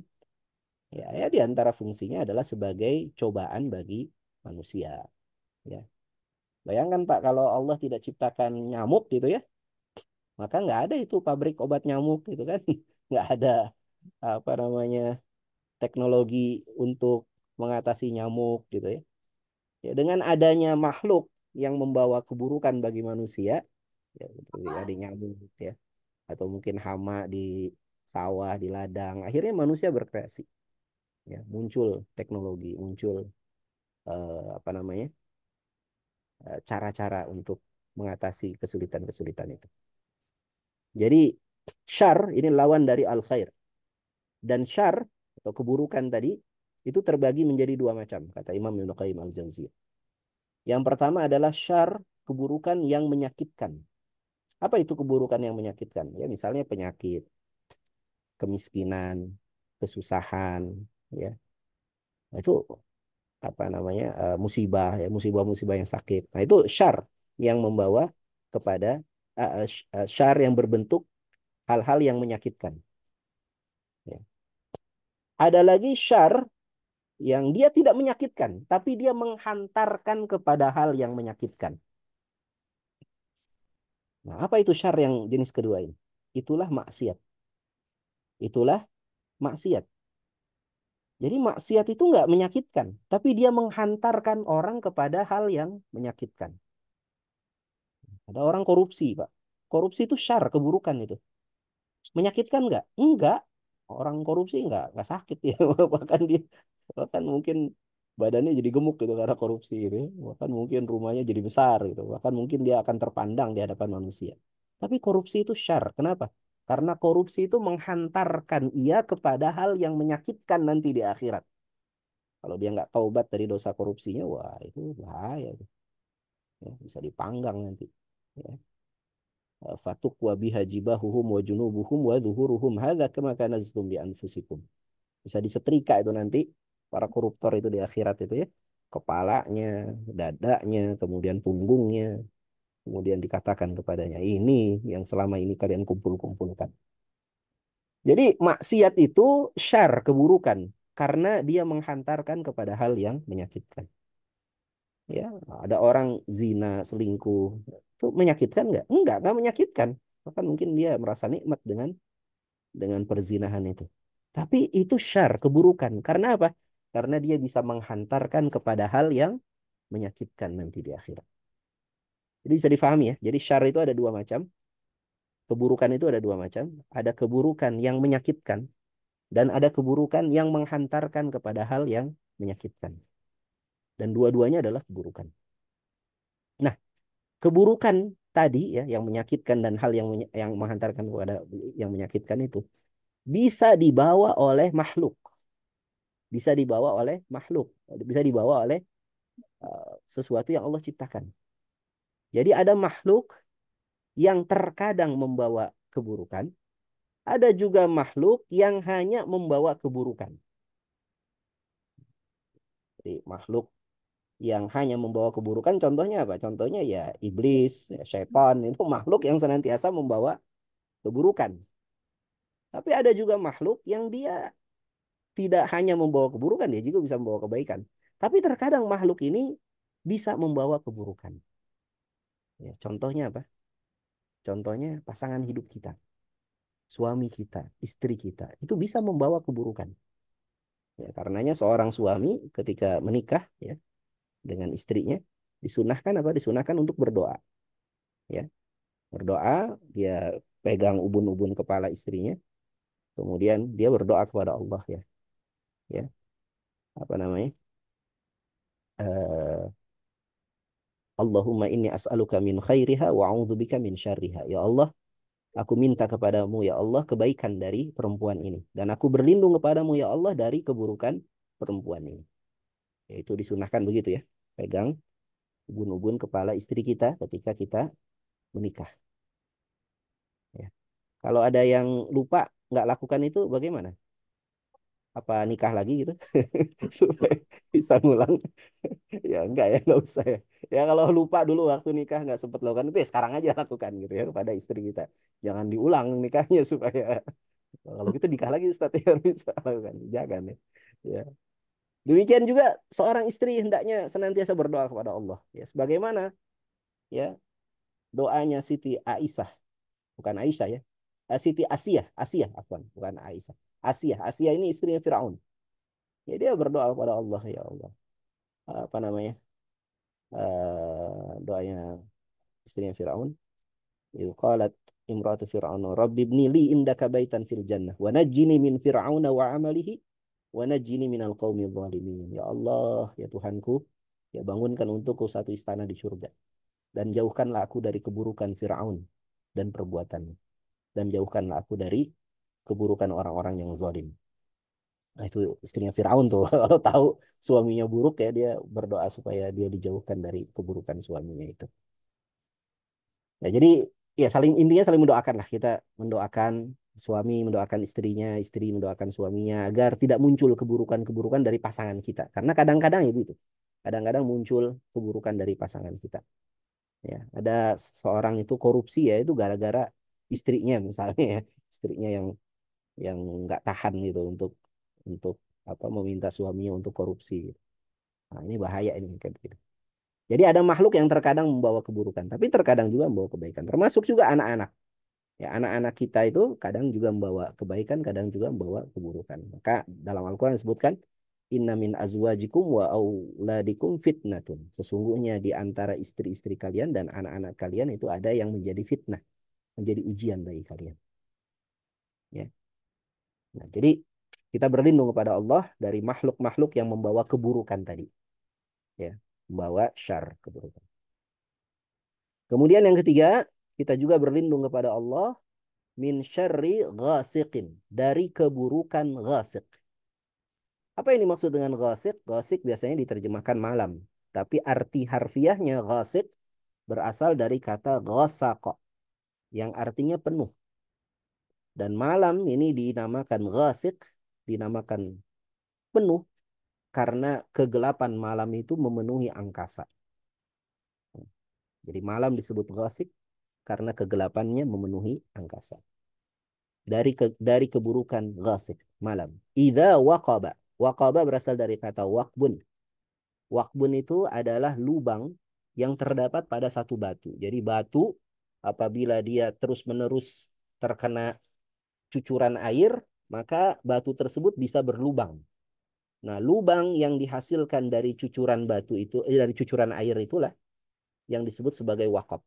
Ya, di antara fungsinya adalah sebagai cobaan bagi manusia. Ya. Bayangkan Pak, kalau Allah tidak ciptakan nyamuk gitu ya, maka nggak ada itu pabrik obat nyamuk gitu kan. Nggak ada apa namanya teknologi untuk mengatasi nyamuk gitu ya. Ya, dengan adanya makhluk yang membawa keburukan bagi manusia, ya, ada nyamuk ya, atau mungkin hama di sawah, di ladang, akhirnya manusia berkreasi. Ya, muncul teknologi, muncul apa namanya, cara-cara untuk mengatasi kesulitan-kesulitan itu. Jadi syar ini lawan dari al khair, dan syar atau keburukan tadi itu terbagi menjadi dua macam, kata Imam Ibnu Qayyim al-Jauziyah. Yang pertama adalah syar, keburukan yang menyakitkan. Apa itu keburukan yang menyakitkan? Ya misalnya penyakit, kemiskinan, kesusahan, ya. Itu apa namanya, musibah, ya, musibah-musibah yang sakit. Nah itu syar yang membawa kepada syar yang berbentuk hal-hal yang menyakitkan. Ya. Ada lagi syar yang dia tidak menyakitkan, tapi dia menghantarkan kepada hal yang menyakitkan. Nah, apa itu syar yang jenis kedua ini? Itulah maksiat. Itulah maksiat. Jadi maksiat itu nggak menyakitkan, tapi dia menghantarkan orang kepada hal yang menyakitkan. Ada orang korupsi, Pak. Korupsi itu syar, keburukan itu. Menyakitkan nggak? Enggak. Orang korupsi nggak sakit ya. Bahkan mungkin badannya jadi gemuk gitu karena korupsi gitu. Bahkan mungkin rumahnya jadi besar gitu. Bahkan mungkin dia akan terpandang di hadapan manusia. Tapi korupsi itu syar. Kenapa? Karena korupsi itu menghantarkan ia kepada hal yang menyakitkan nanti di akhirat. Kalau dia nggak taubat dari dosa korupsinya, wah itu bahaya. Ya, bisa dipanggang nanti. Ya. Fatukwa biha jibahuhum wa junubuhum wa dhuhuruhum hadza kama kanaztum bi anfusikum. Bisa disetrika itu nanti para koruptor itu di akhirat itu ya. Kepalanya, dadanya, kemudian punggungnya, kemudian dikatakan kepadanya, ini yang selama ini kalian kumpul-kumpulkan. Jadi maksiat itu syar, keburukan, karena dia menghantarkan kepada hal yang menyakitkan. Ya, ada orang zina, selingkuh, itu menyakitkan nggak? Nggak menyakitkan. Bahkan mungkin dia merasa nikmat dengan perzinahan itu. Tapi itu syar, keburukan. Karena apa? Karena dia bisa menghantarkan kepada hal yang menyakitkan nanti di akhirat. Jadi bisa difahami ya. Jadi syar itu ada dua macam. Keburukan itu ada dua macam. Ada keburukan yang menyakitkan. Dan ada keburukan yang menghantarkan kepada hal yang menyakitkan. Dan dua-duanya adalah keburukan. Nah, keburukan tadi ya yang menyakitkan dan hal yang menghantarkan kepada yang menyakitkan itu bisa dibawa oleh makhluk. Bisa dibawa oleh makhluk. Bisa dibawa oleh sesuatu yang Allah ciptakan. Jadi ada makhluk yang terkadang membawa keburukan. Ada juga makhluk yang hanya membawa keburukan. Jadi makhluk yang hanya membawa keburukan, contohnya apa? Contohnya ya iblis, ya syaitan, itu makhluk yang senantiasa membawa keburukan. Tapi ada juga makhluk yang dia tidak hanya membawa keburukan, dia juga bisa membawa kebaikan. Tapi terkadang makhluk ini bisa membawa keburukan. Ya, contohnya apa? Contohnya pasangan hidup kita, suami kita, istri kita, itu bisa membawa keburukan. Ya, karenanya seorang suami ketika menikah ya dengan istrinya disunahkan apa? Disunahkan untuk berdoa. Ya, berdoa, dia pegang ubun-ubun kepala istrinya, kemudian dia berdoa kepada Allah ya. Ya, apa namanya? Allahumma inni as'aluka min khairiha wa a'udzubika min syarriha. Ya Allah, aku minta kepadamu ya Allah kebaikan dari perempuan ini. Dan aku berlindung kepadamu ya Allah dari keburukan perempuan ini. Yaitu disunahkan begitu ya. Pegang ubun-ubun kepala istri kita ketika kita menikah. Ya. Kalau ada yang lupa nggak lakukan itu bagaimana? Apa nikah lagi gitu? Supaya bisa ngulang. Ya enggak ya, enggak usah ya. Ya kalau lupa dulu waktu nikah nggak sempat lakukan itu ya sekarang aja lakukan gitu ya kepada istri kita. Jangan diulang nikahnya supaya kalau gitu nikah lagi Ustaz ya bisa lakukan. Jangan ya. Ya. Demikian juga seorang istri hendaknya senantiasa berdoa kepada Allah. Ya, sebagaimana ya doanya Siti Aisyah, bukan Aisyah ya. Siti Asiyah, afwan, bukan Aisyah. Asiyah ini istrinya Firaun. Ya dia berdoa kepada Allah ya Allah. Apa namanya? Doanya istrinya Firaun. Qalat imratu Fir'aun Rabbi ibni li indaka baitan fil jannah wa najjini min fir'auna wa amalihi wa najjini minal qaumil zalimin. Ya Allah, ya Tuhanku, Ya, bangunkan untukku satu istana di surga. Dan jauhkanlah aku dari keburukan Fir'aun dan perbuatannya. Dan jauhkanlah aku dari keburukan orang-orang yang zalim. Nah, itu istrinya Fir'aun tuh. Kalau tahu suaminya buruk ya, dia berdoa supaya dia dijauhkan dari keburukan suaminya itu. Ya, jadi ya intinya saling mendoakan lah. Kita mendoakan suami, mendoakan istrinya, istri mendoakan suaminya agar tidak muncul keburukan-keburukan dari pasangan kita. Karena kadang-kadang ya itu. Kadang-kadang muncul keburukan dari pasangan kita. Ya, ada seorang itu korupsi ya itu gara-gara istrinya misalnya ya. Istrinya yang nggak tahan gitu untuk apa meminta suaminya untuk korupsi gitu. Nah, ini bahaya ini kayak begitu. Jadi ada makhluk yang terkadang membawa keburukan, tapi terkadang juga membawa kebaikan. Termasuk juga anak-anak. Ya, anak-anak kita itu kadang juga membawa kebaikan, kadang juga membawa keburukan. Maka dalam Al-Qur'an disebutkan inna min azwajikum wa auladikum fitnatun. Sesungguhnya di antara istri-istri kalian dan anak-anak kalian itu ada yang menjadi fitnah, menjadi ujian bagi kalian. Ya. Nah, jadi kita berlindung kepada Allah dari makhluk-makhluk yang membawa keburukan tadi. Ya, membawa syar, keburukan. Kemudian yang ketiga, kita juga berlindung kepada Allah min syarri ghasiqin, dari keburukan ghasiq. Apa yang dimaksud dengan ghasiq? Ghasiq biasanya diterjemahkan malam, tapi arti harfiahnya ghasiq berasal dari kata ghasaqa yang artinya penuh. Dan malam ini dinamakan ghasiq, dinamakan penuh karena kegelapan malam itu memenuhi angkasa. Jadi malam disebut ghasiq karena kegelapannya memenuhi angkasa. Dari keburukan ghasiq, malam. Idza waqaba. Waqaba berasal dari kata waqbun. Waqbun itu adalah lubang yang terdapat pada satu batu. Jadi batu apabila dia terus-menerus terkena cucuran air, maka batu tersebut bisa berlubang. Nah, lubang yang dihasilkan dari cucuran batu itu, dari cucuran air itulah yang disebut sebagai waqab.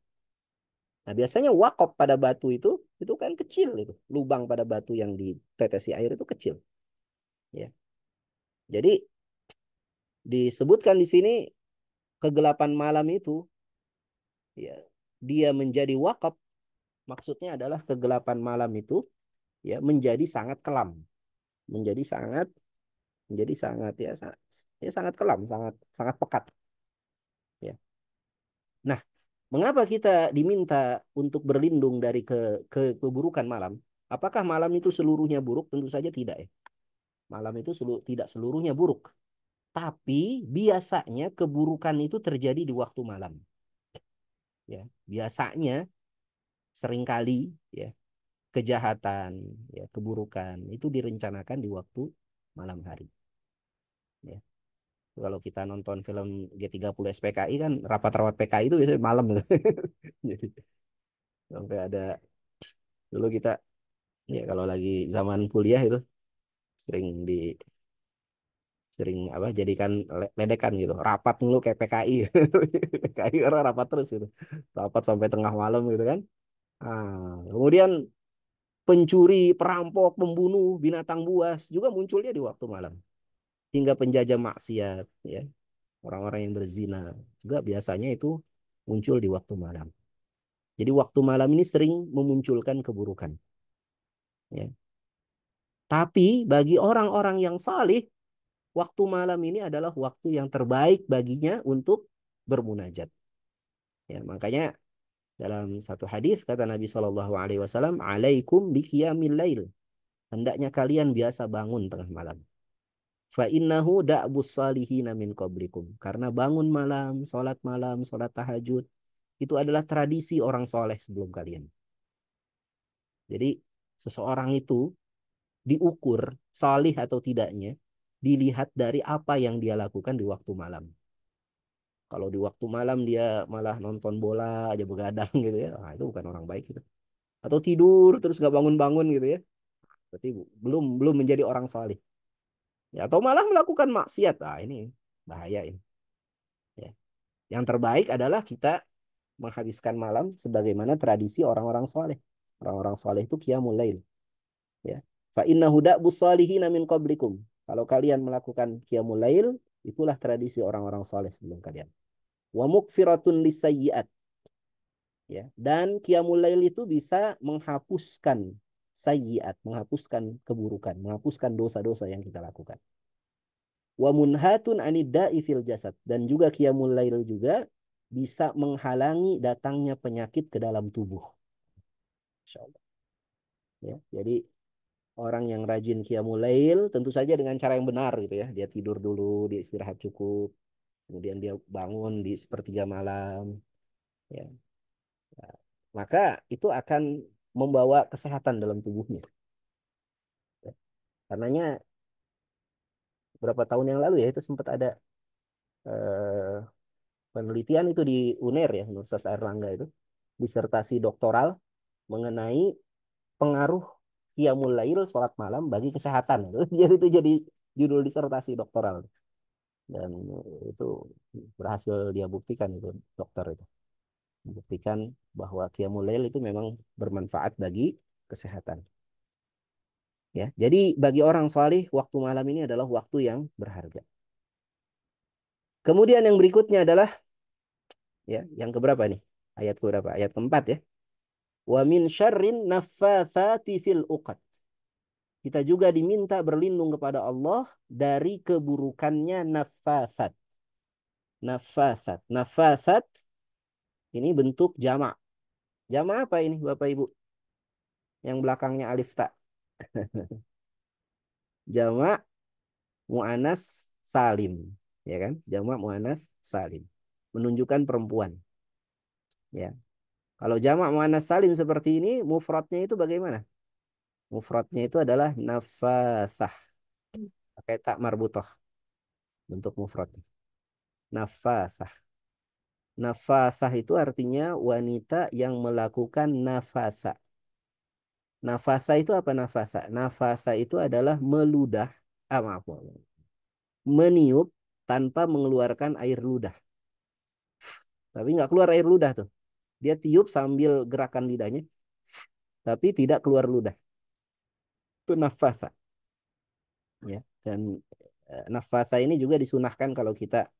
Nah, biasanya wakop pada batu itu kan kecil itu. Lubang pada batu yang ditetesi air itu kecil. Ya. Jadi disebutkan di sini kegelapan malam itu ya dia menjadi wakop, maksudnya adalah kegelapan malam itu ya menjadi sangat kelam. Menjadi sangat ya sangat kelam, sangat sangat pekat ya. Nah, mengapa kita diminta untuk berlindung dari keburukan malam? Apakah malam itu seluruhnya buruk? Tentu saja tidak ya. Malam itu tidak seluruhnya buruk. Tapi biasanya keburukan itu terjadi di waktu malam. Ya, biasanya seringkali ya kejahatan, ya keburukan itu direncanakan di waktu malam hari. Ya. Kalau kita nonton film G30 SPKI kan rapat-rapat PKI itu biasanya malam gitu. Jadi sampai ada dulu kita ya kalau lagi zaman kuliah itu sering sering apa jadikan ledekan gitu rapat mulu kayak PKI PKI orang rapat terus gitu rapat sampai tengah malam gitu kan kemudian pencuri perampok pembunuh binatang buas juga munculnya di waktu malam hingga penjajah maksiat ya orang-orang yang berzina juga biasanya itu muncul di waktu malam jadi waktu malam ini sering memunculkan keburukan ya tapi bagi orang-orang yang salih waktu malam ini adalah waktu yang terbaik baginya untuk bermunajat. Ya, makanya dalam satu hadis kata Nabi Shallallahu Alaihi Wasallam, "Alaikum biqiyamil lail." Hendaknya kalian biasa bangun tengah malam. Fa innahu da'bus salihina min qablikum. Karena bangun malam, sholat tahajud itu adalah tradisi orang soleh sebelum kalian. Jadi seseorang itu diukur salih atau tidaknya dilihat dari apa yang dia lakukan di waktu malam. Kalau di waktu malam dia malah nonton bola aja begadang gitu ya, nah, itu bukan orang baik gitu. Atau tidur terus nggak bangun-bangun gitu ya, berarti belum menjadi orang saleh. Ya, atau malah melakukan maksiat, nah ini bahaya ini. Ya. Yang terbaik adalah kita menghabiskan malam sebagaimana tradisi orang-orang saleh. Orang-orang saleh itu qiyamul lail. Ya. Fa innahu da'bus salihina min qablikum. Kalau kalian melakukan qiyamul lail, Itulah tradisi orang-orang soleh sebelum kalian. Wa mukfiratun lisayyi'at. Ya, dan qiyamul lail itu bisa menghapuskan sayyi'at, menghapuskan keburukan, menghapuskan dosa-dosa yang kita lakukan. Wa munhatun anidda'i fil jasad, dan juga qiyamul lail juga bisa menghalangi datangnya penyakit ke dalam tubuh. Insyaallah. Ya, jadi orang yang rajin qiyamul lail tentu saja dengan cara yang benar gitu ya. Dia tidur dulu, dia istirahat cukup, kemudian dia bangun di sepertiga malam, ya. Nah, maka itu akan membawa kesehatan dalam tubuhnya. Ya. Karenanya beberapa tahun yang lalu ya itu sempat ada eh, penelitian itu di UNER ya, Universitas Airlangga itu, disertasi doktoral mengenai pengaruh qiyamul lail sholat malam bagi kesehatan. Jadi itu jadi judul disertasi doktoral. Dan itu berhasil dia buktikan itu dokter itu. Membuktikan bahwa qiyamul lail itu memang bermanfaat bagi kesehatan. Ya, jadi bagi orang salih waktu malam ini adalah waktu yang berharga. Kemudian yang berikutnya adalah ya, yang keberapa nih? Ayat keberapa? Ayat keempat ya. Wa min syarrin naffatsati fil uqad. Kita juga diminta berlindung kepada Allah dari keburukannya naffatsat. Naffatsat. Naffatsat ini bentuk jamak. Jamak apa ini Bapak Ibu? Yang belakangnya alif ta. Jamak mu'anas salim, ya kan? Jamak mu'anas salim. Menunjukkan perempuan. Ya. Kalau jamak mu'anas salim seperti ini, mufradnya itu bagaimana? Mufradnya itu adalah nafathah. Pakai tak marbutoh. Bentuk mufrad. Nafathah. Nafathah itu artinya wanita yang melakukan nafasa. Nafasa itu apa nafasa? Nafasa itu adalah meludah. Maaf. Meniup tanpa mengeluarkan air ludah. Tapi nggak keluar air ludah tuh. Dia tiup sambil gerakan lidahnya. Tapi tidak keluar ludah. Itu nafasa. Ya. Dan nafasa ini juga disunahkan kalau kita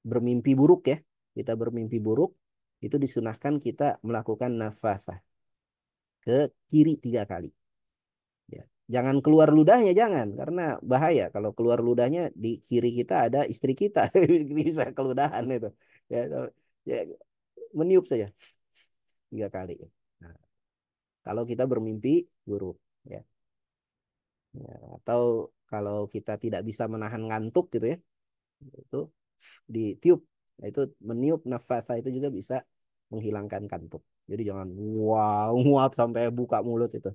bermimpi buruk ya. Kita bermimpi buruk. Itu disunahkan kita melakukan nafasa. Ke kiri 3 kali. Ya. Jangan keluar ludahnya, jangan. Karena bahaya. Kalau keluar ludahnya di kiri kita ada istri kita. Bisa keludahan itu. Ya, ya, meniup saja 3 kali. Nah, kalau kita bermimpi buruk. Ya. Ya, atau kalau kita tidak bisa menahan ngantuk gitu ya. Itu ditiup. Nah, itu meniup nafasa itu juga bisa menghilangkan kantuk. Jadi jangan wow, nguap sampai buka mulut itu.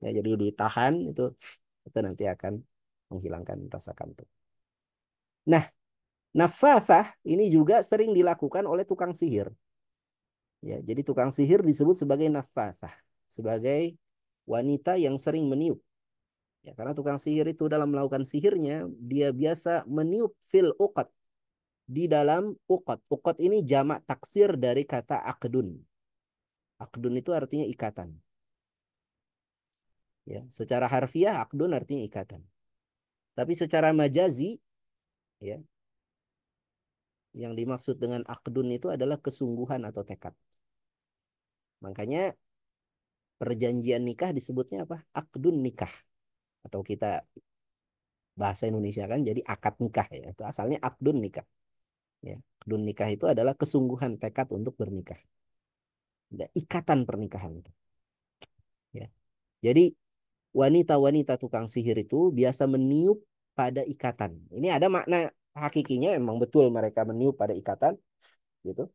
Ya, jadi ditahan itu nanti akan menghilangkan rasa kantuk. Nah, nafasah ini juga sering dilakukan oleh tukang sihir. Ya, jadi tukang sihir disebut sebagai nafasah, sebagai wanita yang sering meniup. Ya, karena tukang sihir itu dalam melakukan sihirnya dia biasa meniup fil uqad, di dalam uqad. Uqad ini jamak taksir dari kata akdun. Akdun itu artinya ikatan. Ya, secara harfiah akdun artinya ikatan. Tapi secara majazi, ya, yang dimaksud dengan akdun itu adalah kesungguhan atau tekad. Makanya perjanjian nikah disebutnya apa? Akdun nikah. Atau kita bahasa Indonesia kan jadi akad nikah ya. Itu asalnya akdun nikah. Ya, akdun nikah itu adalah kesungguhan tekad untuk bernikah. Ada ikatan pernikahan itu. Ya. Jadi wanita-wanita tukang sihir itu biasa meniup pada ikatan. Ini ada makna hakikinya, emang betul mereka meniup pada ikatan gitu.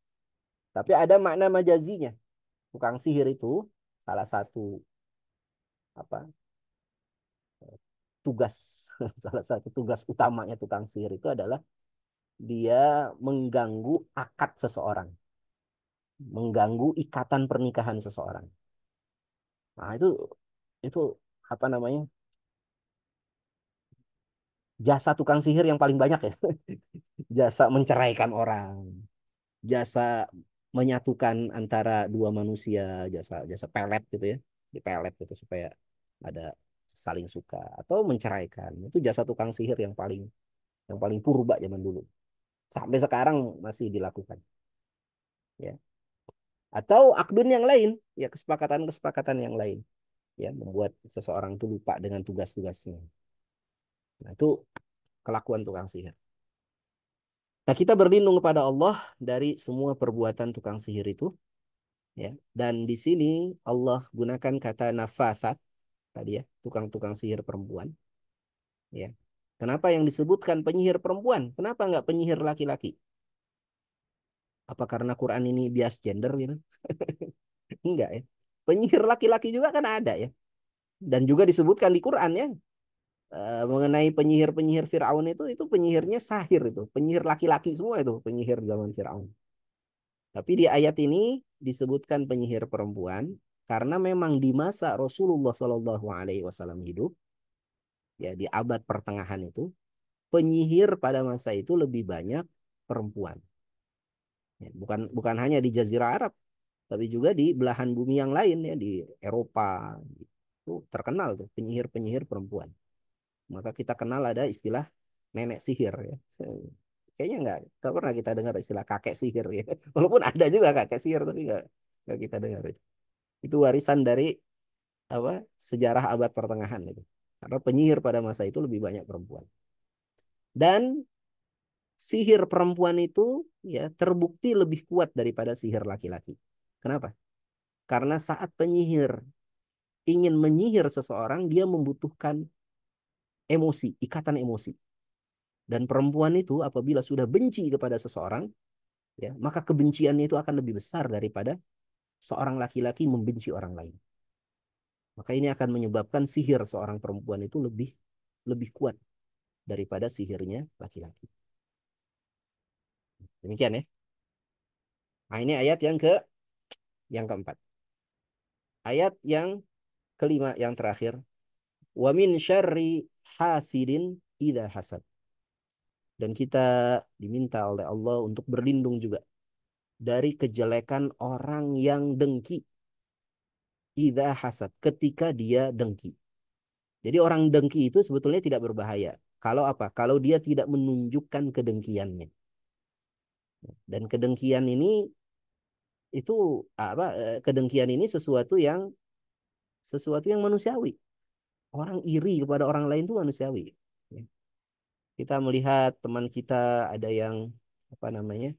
Tapi ada makna majazinya. Tukang sihir itu salah satu tugas salah satu tugas utamanya tukang sihir itu adalah dia mengganggu akad seseorang, mengganggu ikatan pernikahan seseorang. Nah, itu apa namanya? Jasa tukang sihir yang paling banyak ya. Jasa menceraikan orang, jasa menyatukan antara dua manusia, jasa jasa pelet gitu ya, dipelet gitu supaya ada saling suka atau menceraikan. Itu jasa tukang sihir yang paling yang paling purba zaman dulu. Sampai sekarang masih dilakukan. Ya. Atau akdun yang lain, ya kesepakatan-kesepakatan yang lain, ya membuat seseorang itu lupa dengan tugas-tugasnya. Nah, itu kelakuan tukang sihir. Nah, kita berlindung kepada Allah dari semua perbuatan tukang sihir itu, ya. Dan di sini Allah gunakan kata nafasat tadi ya, tukang-tukang sihir perempuan, ya. Kenapa yang disebutkan penyihir perempuan? Kenapa nggak penyihir laki-laki? Apa karena Quran ini bias gender gitu? Enggak ya. Penyihir laki-laki juga kan ada ya. Dan juga disebutkan di Quran ya, mengenai penyihir-penyihir Firaun itu penyihirnya sahir, itu penyihir laki-laki semua, itu penyihir zaman Firaun. Tapi di ayat ini disebutkan penyihir perempuan karena memang di masa Rasulullah Shallallahu Alaihi Wasallam hidup, ya di abad pertengahan itu, penyihir pada masa itu lebih banyak perempuan. Ya, bukan hanya di Jazirah Arab, tapi juga di belahan bumi yang lain ya, di Eropa itu terkenal tuh penyihir-penyihir perempuan. Maka kita kenal ada istilah nenek sihir ya. Kayaknya nggak pernah kita dengar istilah kakek sihir ya. Walaupun ada juga kakek sihir, tapi nggak kita dengar itu. Itu warisan dari apa, sejarah abad pertengahan itu. Karena penyihir pada masa itu lebih banyak perempuan. Dan sihir perempuan itu ya terbukti lebih kuat daripada sihir laki-laki. Kenapa? Karena saat penyihir ingin menyihir seseorang, dia membutuhkan emosi, ikatan emosi. Dan perempuan itu apabila sudah benci kepada seseorang, ya, maka kebenciannya itu akan lebih besar daripada seorang laki-laki membenci orang lain. Maka ini akan menyebabkan sihir seorang perempuan itu lebih kuat daripada sihirnya laki-laki. Demikian ya. Nah, ini ayat yang keempat. Ayat yang kelima, yang terakhir. Wa min syarri hasidin idza hasad. Dan kita diminta oleh Allah untuk berlindung juga dari kejelekan orang yang dengki. Idza hasad, ketika dia dengki. Jadi orang dengki itu sebetulnya tidak berbahaya. Kalau apa? Kalau dia tidak menunjukkan kedengkiannya. Dan kedengkian ini itu apa? Kedengkian ini sesuatu yang manusiawi. Orang iri kepada orang lain itu manusiawi. Kita melihat teman kita ada yang apa namanya?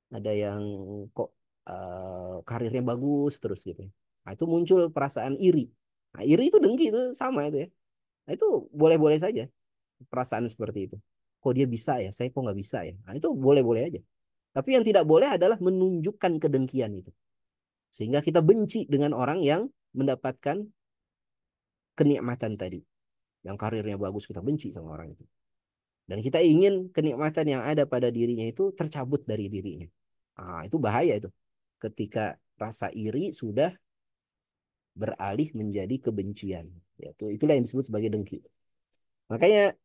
Ada yang kok karirnya bagus terus gitu. Nah, itu muncul perasaan iri. Nah, iri itu dengki itu sama itu ya. Nah, itu boleh-boleh saja perasaan seperti itu. Kok dia bisa ya, saya kok nggak bisa ya. Nah, itu boleh-boleh aja. Tapi yang tidak boleh adalah menunjukkan kedengkian itu. Sehingga kita benci dengan orang yang mendapatkan kenikmatan tadi. Yang karirnya bagus, kita benci sama orang itu. Dan kita ingin kenikmatan yang ada pada dirinya itu tercabut dari dirinya. Nah, itu bahaya itu. Ketika rasa iri sudah beralih menjadi kebencian. Itulah yang disebut sebagai dengki. Makanya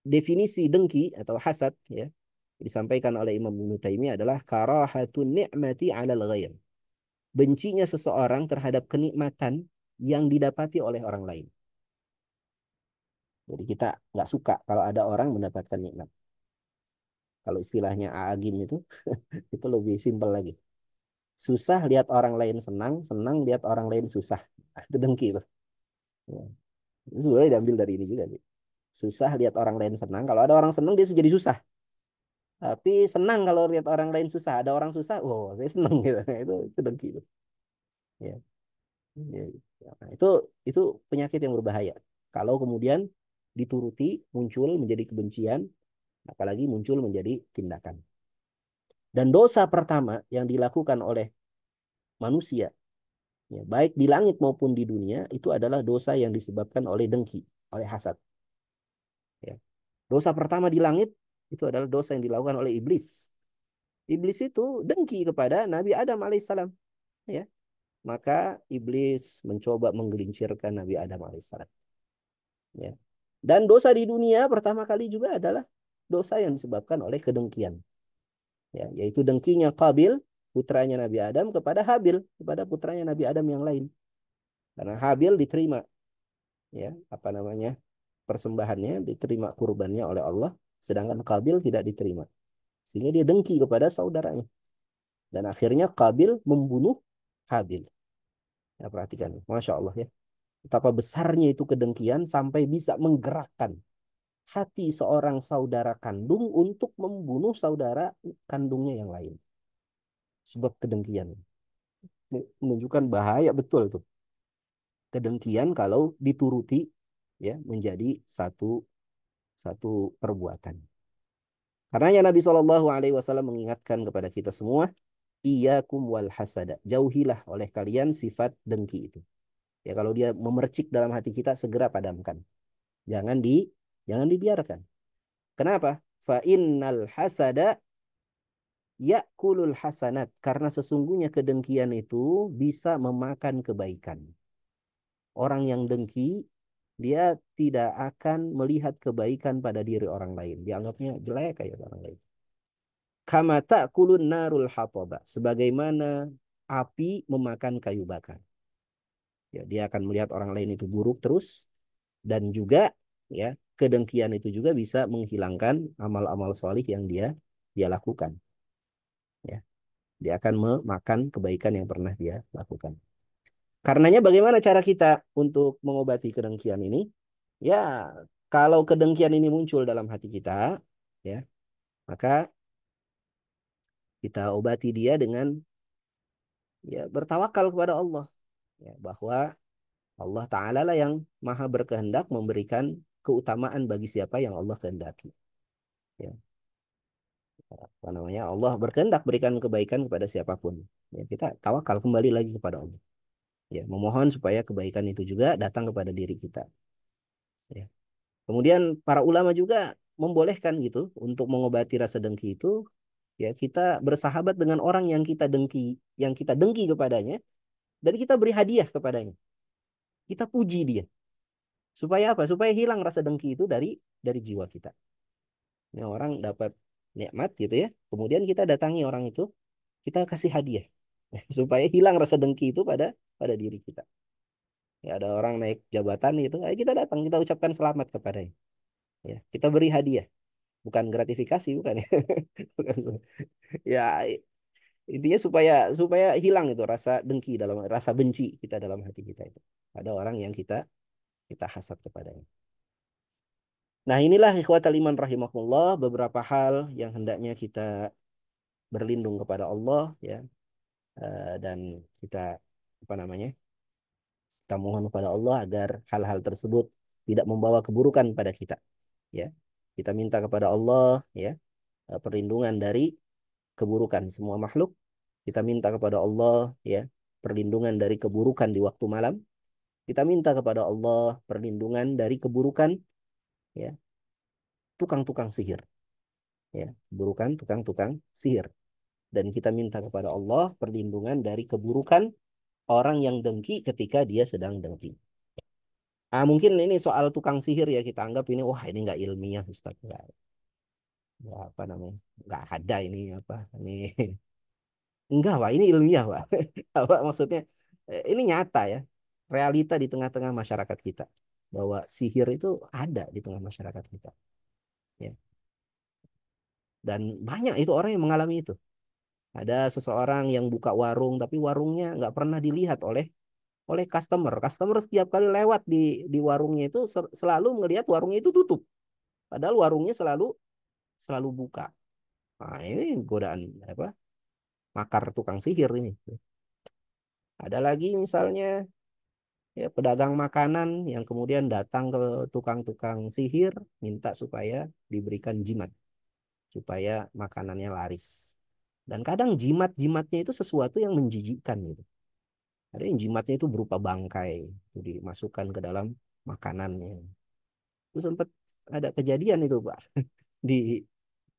definisi dengki atau hasad ya disampaikan oleh Imam Ibnu Taimiyah adalah karahatun ni'mati 'alal ghair. Bencinya seseorang terhadap kenikmatan yang didapati oleh orang lain. Jadi kita nggak suka kalau ada orang mendapatkan nikmat. Kalau istilahnya Aagim itu lebih simpel lagi. Susah lihat orang lain senang, senang lihat orang lain susah. Itu dengki itu. Ya. Itu sebenarnya diambil dari ini juga sih. Susah lihat orang lain senang. Kalau ada orang senang dia jadi susah. Tapi senang kalau lihat orang lain susah. Ada orang susah, oh saya senang gitu. Itu dengki itu. Ya. Ya. Nah, itu penyakit yang berbahaya. Kalau kemudian dituruti muncul menjadi kebencian, apalagi muncul menjadi tindakan. Dan dosa pertama yang dilakukan oleh manusia, ya, baik di langit maupun di dunia, itu adalah dosa yang disebabkan oleh dengki, oleh hasad. Ya. Dosa pertama di langit itu adalah dosa yang dilakukan oleh iblis. Iblis itu dengki kepada Nabi Adam alaihissalam. Ya. Maka iblis mencoba menggelincirkan Nabi Adam alaihissalam. Ya. Dan dosa di dunia pertama kali juga adalah dosa yang disebabkan oleh kedengkian. Ya, yaitu dengkinya Qabil, putranya Nabi Adam, kepada Habil, kepada putranya Nabi Adam yang lain. Karena Habil diterima, ya, apa namanya, persembahannya, diterima kurbannya oleh Allah. sedangkan Qabil tidak diterima. Sehingga dia dengki kepada saudaranya. Dan akhirnya Qabil membunuh Habil. Ya, perhatikan, Masya Allah ya. Betapa besarnya itu kedengkian sampai bisa menggerakkan hati seorang saudara kandung untuk membunuh saudara kandungnya yang lain. Sebab kedengkian. Menunjukkan bahaya betul tuh. Kedengkian kalau dituruti ya menjadi satu perbuatan. Karenanya Nabi SAW mengingatkan kepada kita semua, iyyakum wal hasada. Jauhilah oleh kalian sifat dengki itu. Ya kalau dia memercik dalam hati kita segera padamkan. Jangan dibiarkan. Kenapa? Fa innal hasada ya'kulul hasanat. Karena sesungguhnya kedengkian itu bisa memakan kebaikan. Orang yang dengki, dia tidak akan melihat kebaikan pada diri orang lain. Dianggapnya jelek kayak orang lain. Kama ta'kulun narul hataba. Sebagaimana api memakan kayu bakar. Ya, dia akan melihat orang lain itu buruk terus. Dan juga ya kedengkian itu juga bisa menghilangkan amal-amal solih yang dia lakukan. Ya, dia akan memakan kebaikan yang pernah dia lakukan. Karenanya bagaimana cara kita untuk mengobati kedengkian ini? Ya, kalau kedengkian ini muncul dalam hati kita, ya, maka kita obati dia dengan ya bertawakal kepada Allah, ya, bahwa Allah Ta'ala lah yang maha berkehendak memberikan keutamaan bagi siapa yang Allah kehendaki. Ya, apa namanya? Allah berkehendak berikan kebaikan kepada siapapun. Ya, kita tawakal kembali lagi kepada Allah. Ya, memohon supaya kebaikan itu juga datang kepada diri kita. Ya. Kemudian para ulama juga membolehkan gitu untuk mengobati rasa dengki itu, ya kita bersahabat dengan orang yang kita dengki kepadanya, dan kita beri hadiah kepadanya. Kita puji dia. Supaya apa? Supaya hilang rasa dengki itu dari jiwa kita. Ini orang dapat nikmat gitu ya. Kemudian kita datangi orang itu, kita kasih hadiah supaya hilang rasa dengki itu pada diri kita. Ya, ada orang naik jabatan itu, ayo kita datang, kita ucapkan selamat kepadanya. Ya, kita beri hadiah, bukan gratifikasi, bukan ya. Ya, intinya supaya supaya hilang itu rasa dengki dalam rasa benci kita dalam hati kita itu. Ada orang yang kita hasad kepadanya. Nah, inilah ikhwatal iman rahimahullah beberapa hal yang hendaknya kita berlindung kepada Allah ya. Dan kita apa namanya? Kita mohon kepada Allah agar hal-hal tersebut tidak membawa keburukan pada kita ya. Kita minta kepada Allah ya perlindungan dari keburukan semua makhluk. Kita minta kepada Allah ya perlindungan dari keburukan di waktu malam. Kita minta kepada Allah perlindungan dari keburukan ya tukang-tukang sihir ya, keburukan tukang-tukang sihir. Dan kita minta kepada Allah perlindungan dari keburukan orang yang dengki ketika dia sedang dengki. Mungkin ini soal tukang sihir ya kita anggap ini wah ini nggak ilmiah Ustaz, nggak apa namanya, nggak ada ini apa ini. Enggak, Pak. Ini ilmiah, Pak. Apa maksudnya? Ini nyata ya. Realita di tengah-tengah masyarakat kita. Bahwa sihir itu ada di tengah masyarakat kita. Ya. Dan banyak itu orang yang mengalami itu. Ada seseorang yang buka warung, tapi warungnya nggak pernah dilihat oleh customer. Customer setiap kali lewat di warungnya itu selalu melihat warungnya itu tutup. Padahal warungnya selalu buka. Nah, ini godaan apa? Makar tukang sihir ini. Ada lagi misalnya ya pedagang makanan yang kemudian datang ke tukang-tukang sihir minta supaya diberikan jimat supaya makanannya laris. Dan kadang jimat-jimatnya itu sesuatu yang menjijikkan gitu. Ada yang jimatnya itu berupa bangkai itu dimasukkan ke dalam makanannya. Itu sempat ada kejadian itu Pak di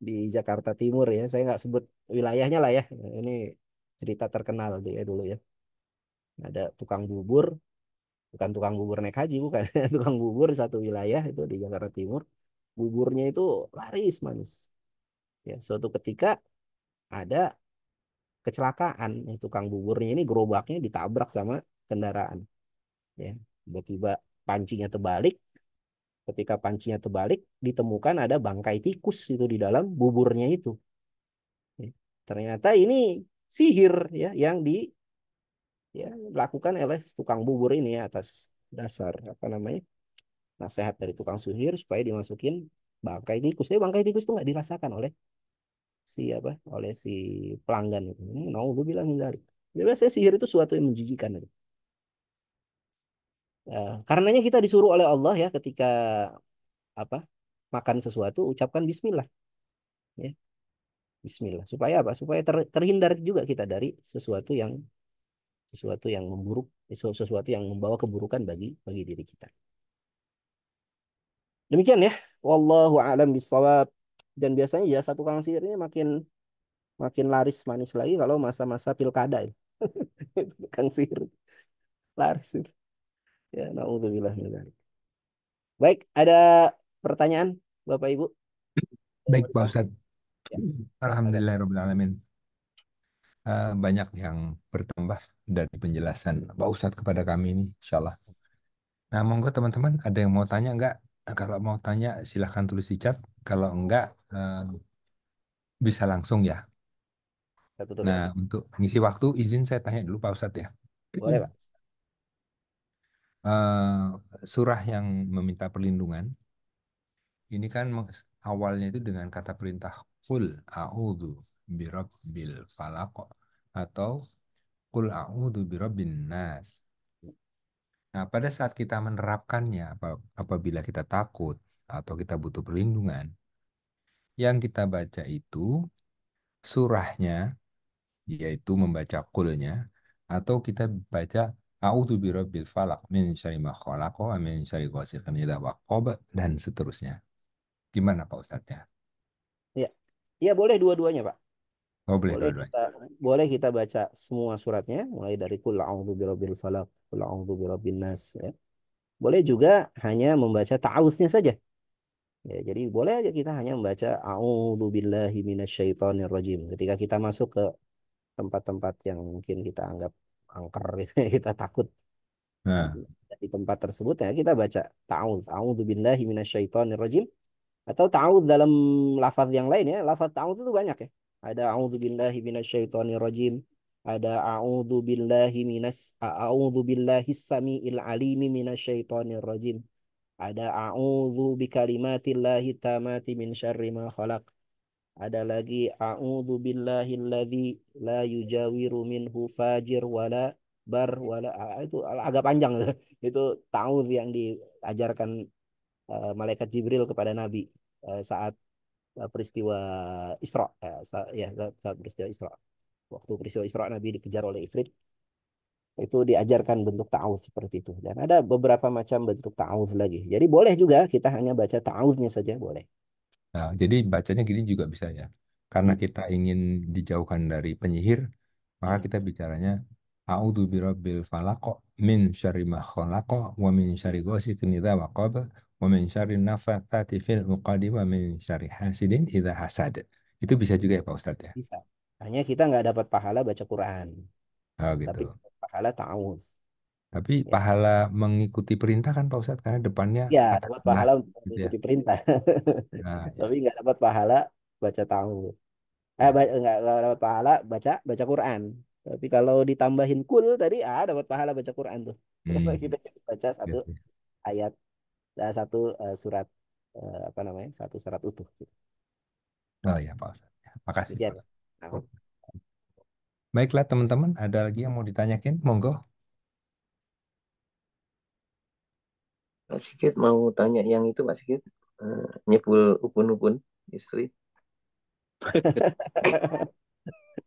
di Jakarta Timur ya. Saya nggak sebut wilayahnya lah ya. Ini cerita terkenal dia dulu ya. Ada tukang bubur, bukan tukang bubur naik haji, bukan. Tukang bubur satu wilayah itu di Jakarta Timur. Buburnya itu laris manis. Ya, suatu ketika ada kecelakaan. Tukang buburnya ini gerobaknya ditabrak sama kendaraan. Ya, tiba-tiba pancinya terbalik, Ketika pancinya terbalik, ditemukan ada bangkai tikus itu di dalam buburnya itu. Ternyata ini sihir ya yang dilakukan oleh tukang bubur ini ya, atas dasar apa namanya nasihat dari tukang sihir supaya dimasukin bangkai tikus. Tapi bangkai tikus itu nggak dirasakan oleh si pelanggan itu. Naudzubillah min dzalik. Biasanya sihir itu suatu yang menjijikan. Karenanya kita disuruh oleh Allah ya ketika apa makan sesuatu ucapkan Bismillah. Ya. Bismillah. Supaya apa? Supaya terhindar juga kita dari sesuatu yang memburuk, sesuatu yang membawa keburukan bagi diri kita. Demikian ya. Wallahu a'lam bishawab. Dan biasanya ya satu tukang sihir ini makin laris manis lagi kalau masa-masa pilkada itu. Tukang sihir laris itu. Ya, naudzubillah min dzalik. Baik, ada pertanyaan Bapak Ibu? Baik, Pak Ustadz. Ya. Alhamdulillahirrahmanirrahim. Banyak yang bertambah dari penjelasan Pak Ustadz kepada kami ini, insya Allah. Nah, monggo teman-teman, ada yang mau tanya enggak? Kalau mau tanya, silahkan tulis di chat. Kalau enggak, bisa langsung ya. Betul, Nah, ya. untuk ngisi waktu, izin saya tanya dulu Pak Ustadz ya. Boleh, Pak. Surah yang meminta perlindungan, ini kan awalnya itu dengan kata perintah Qul a'udzu birabbil falaq atau Qul a'udzu birabbin nas. Nah, pada saat kita menerapkannya, apabila kita takut atau kita butuh perlindungan, yang kita baca itu surahnya, yaitu membaca Qulnya, atau kita baca A'udzu birabbil falaq min syarri ma khalaq wa min syarri ghasiqin idza waqab dan seterusnya. Gimana Pak Ustadznya? Ya. Ya, boleh dua-duanya, Pak. Oh, boleh Boleh dua-duanya. kita baca semua suratnya mulai dari Qul a'udzu birabbil falaq, Qul a'udzu birabbin nas ya. Boleh juga hanya membaca ta'awudznya saja. Ya, jadi boleh aja kita hanya membaca a'udzu billahi minasyaitonir rajim ketika kita masuk ke tempat-tempat yang mungkin kita anggap angker gitu, kita takut Nah, di tempat tersebut ya kita baca ta'awudz, a'udzu billahi minasyaitonir rajim. Atau ta'awudz dalam lafaz yang lain ya. Lafaz ta'awudz itu banyak ya. Ada a'udzu billahi minasyaitonir rajim. Ada a'udzu billahi samiil alimi minasyaitonir rajim. Ada a'udzu bikalimatillahi tamati min syarri ma khalaq. Ada lagi a'udzu billahilladzi la yujawiru minhu fajir wala bar wala itu agak panjang tuh. Itu ta'awudz yang diajarkan malaikat Jibril kepada Nabi saat peristiwa Isra saat peristiwa Isra waktu peristiwa Isra Nabi dikejar oleh Ifrit itu diajarkan bentuk ta'awudz seperti itu dan ada beberapa macam bentuk ta'awudz lagi jadi boleh juga kita hanya baca ta'awudznya saja boleh. jadi bacanya gini juga bisa ya. Karena kita ingin dijauhkan dari penyihir, maka kita bicaranya A'udzu birabbil falaq min syarri ma khalaq wa min syarri ghasiqin idza waqab wa min syarri nafatsati fil 'uqad wa min syarri hasidin idza hasad. Itu bisa juga ya Pak Ustadz ya. Bisa hanya kita nggak dapat pahala baca Quran Oh tapi gitu. pahala ta'awudz Tapi ya. pahala mengikuti perintah kan Pak Ustadz karena depannya Ya kata dapat Allah pahala untuk gitu ya. mengikuti perintah Nah, ya. tapi nggak dapat pahala baca ta'awudz. Nggak dapat pahala baca Quran. Tapi kalau ditambahin kul tadi, dapat pahala baca Quran tuh. Kalau Hmm. kita baca satu Gitu. ayat, satu surat apa namanya, satu surat utuh. Oh ya Pak Ustadz. Makasih Pak Demikian. Ustadz. Nah, Baiklah teman-teman, ada lagi yang mau ditanyakan? Monggo. Pak Sigit mau tanya yang itu Pak Sigit. Nyebul upun-upun istri.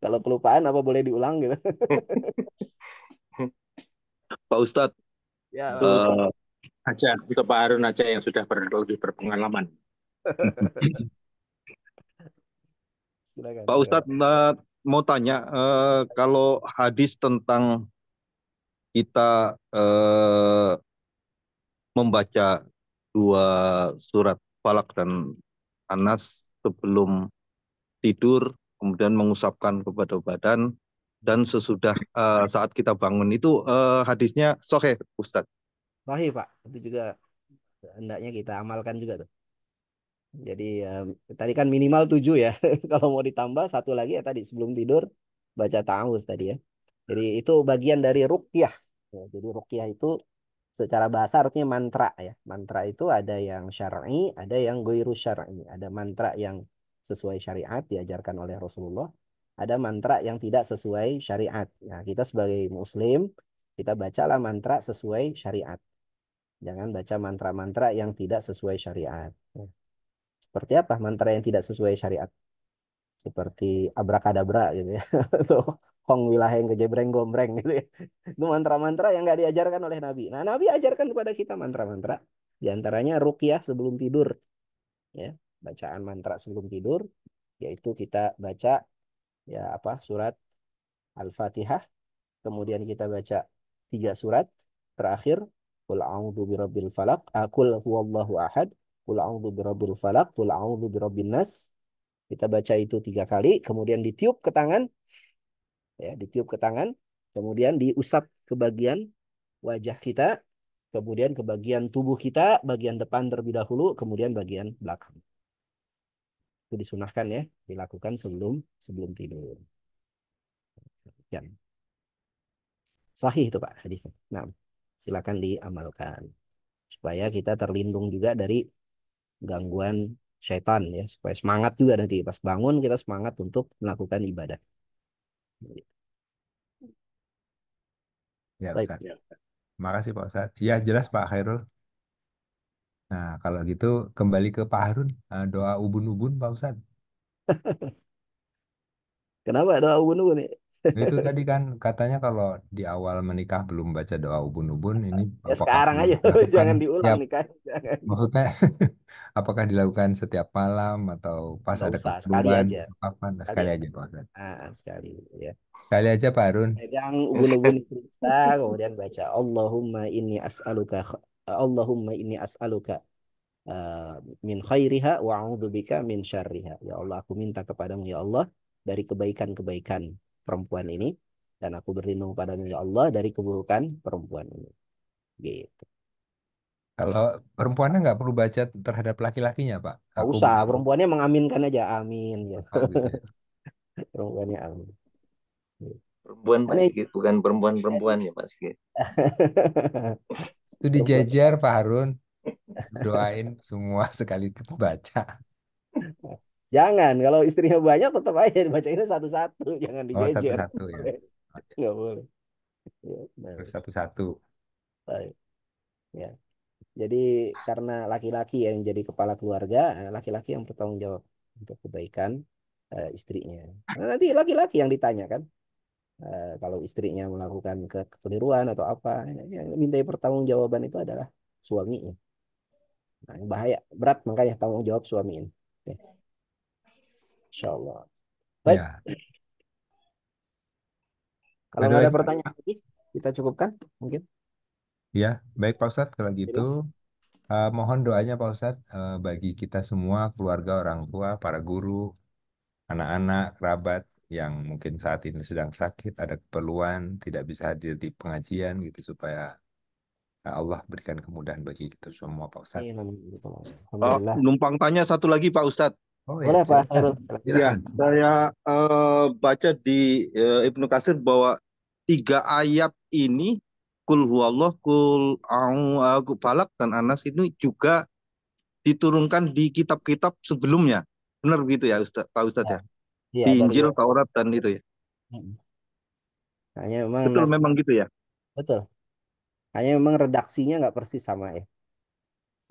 kalau kelupaan apa boleh diulang gitu? Pak Ustadz, Ya, Aja untuk Pak Harun aja yang sudah lebih berpengalaman. silakan. Pak Ustadz mau tanya, kalau hadis tentang kita membaca dua surat Falak dan Anas sebelum tidur, kemudian mengusapkan kepada badan, dan sesudah saat kita bangun itu hadisnya sahih, Ustadz. Sahih Pak, itu juga hendaknya kita amalkan juga tuh. Jadi tadi kan minimal 7 ya. Kalau mau ditambah satu lagi ya tadi sebelum tidur baca ta'awudz tadi ya. Jadi itu bagian dari ruqyah. Ya, jadi ruqyah itu secara bahasa artinya mantra ya. Mantra itu ada yang syar'i, ada yang ghairu syar'i. Ada mantra yang sesuai syariat diajarkan oleh Rasulullah, ada mantra yang tidak sesuai syariat. Nah, kita sebagai muslim, kita bacalah mantra sesuai syariat. Jangan baca mantra-mantra yang tidak sesuai syariat. Ya. Seperti apa mantra yang tidak sesuai syariat? Seperti abrakadabra gitu ya. Atau Hong Wilaheng kejebreng gombreng gitu ya. Itu mantra-mantra yang nggak diajarkan oleh Nabi. Nah, Nabi ajarkan kepada kita mantra-mantra. Di antaranya ruqyah sebelum tidur. Ya, bacaan mantra sebelum tidur. Yaitu kita baca ya apa surat Al-Fatihah. Kemudian kita baca 3 surat. Terakhir. Qul a'udzu birabbil falaq. Qul huwallahu ahad. Qul a'udzu birabbil falaq. Qul a'udzu birabbin nas. Kita baca itu 3 kali, kemudian ditiup ke tangan, ya, ditiup ke tangan, kemudian diusap ke bagian wajah kita, kemudian ke bagian tubuh kita, bagian depan terlebih dahulu, kemudian bagian belakang. Itu disunahkan ya, dilakukan sebelum sebelum tidur. Ya. Sahih itu Pak hadisnya. Nah, silakan diamalkan supaya kita terlindung juga dari gangguan syaitan ya, supaya semangat juga nanti pas bangun kita semangat untuk melakukan ibadah. Ya, Baik. Ustaz. Makasih Pak Ustaz. Ya, jelas Pak Khairul. Nah, kalau gitu kembali ke Pak Harun. Doa ubun-ubun Pak Ustaz. Kenapa doa ubun-ubun nih? Itu tadi kan katanya kalau di awal menikah belum baca doa ubun-ubun, ini Ya apakah sekarang perlu aja, dilakukan jangan diulang setiap, nih kan. Jangan. maksudnya apakah dilakukan setiap malam atau pas Nggak ada usah, sekali keperluan aja. atau kapan? Nah, Sekali sekali aja. aja Pak Ustaz. Sekali ya. Sekali aja Pak Harun. Pegang ubun-ubun istri kita, kemudian baca Allahumma inni as'aluka eh, min khairiha wa a'udzubika min syarriha. Ya Allah, aku minta kepadamu ya Allah dari kebaikan-kebaikan perempuan ini dan aku berlindung padamu ya Allah dari keburukan perempuan ini. Gitu. Kalau perempuannya nggak perlu baca terhadap laki-lakinya Pak. Nggak Aku usah, perempuannya mengaminkan aja, amin. Gitu. oh gitu ya. Perempuannya amin. Gitu. Perempuan Pak Ini Sigit, bukan perempuan-perempuan ya Pak Sigit. Itu perempuan. dijejer Pak Harun. Doain semua sekali baca. Jangan, kalau istrinya banyak tetap aja dibacainnya satu-satu, jangan Oh, dijejer. satu-satu ya. Oke. Nggak boleh. Ya, nah, Terus satu-satu. baik. Ya. Jadi karena laki-laki yang jadi kepala keluarga, laki-laki yang bertanggung jawab untuk kebaikan istrinya. Nah, nanti laki-laki yang ditanya kan, kalau istrinya melakukan kekeliruan atau apa, yang minta pertanggungjawaban itu adalah suaminya. Nah, yang bahaya, berat makanya tanggung jawab suami ini. Ya, Insya Allah. Baik, Ya. kalau nggak Kedua, ada pertanyaan lagi, kita cukupkan mungkin. ya, baik Pak Ustadz. Kalau gitu, Iya. mohon doanya Pak Ustadz bagi kita semua, keluarga, orang tua, para guru, anak-anak, kerabat yang mungkin saat ini sedang sakit, ada keperluan, tidak bisa hadir di pengajian gitu supaya Allah berikan kemudahan bagi kita semua Pak Ustadz. Alhamdulillah. Numpang tanya satu lagi Pak Ustadz. Oh ya, Boleh Pak silakan. Khairul. Ya, Silakan. saya baca di Ibnu Katsir bahwa 3 ayat ini Kul huwallah, Falak dan Anas ini juga diturunkan di kitab-kitab sebelumnya. Benar begitu ya Pak Ustadz Ya, ya? iya Di dari Injil, Taurat dan itu ya. hanya memang Betul memang gitu ya. betul. Hanya memang redaksinya nggak persis sama ya.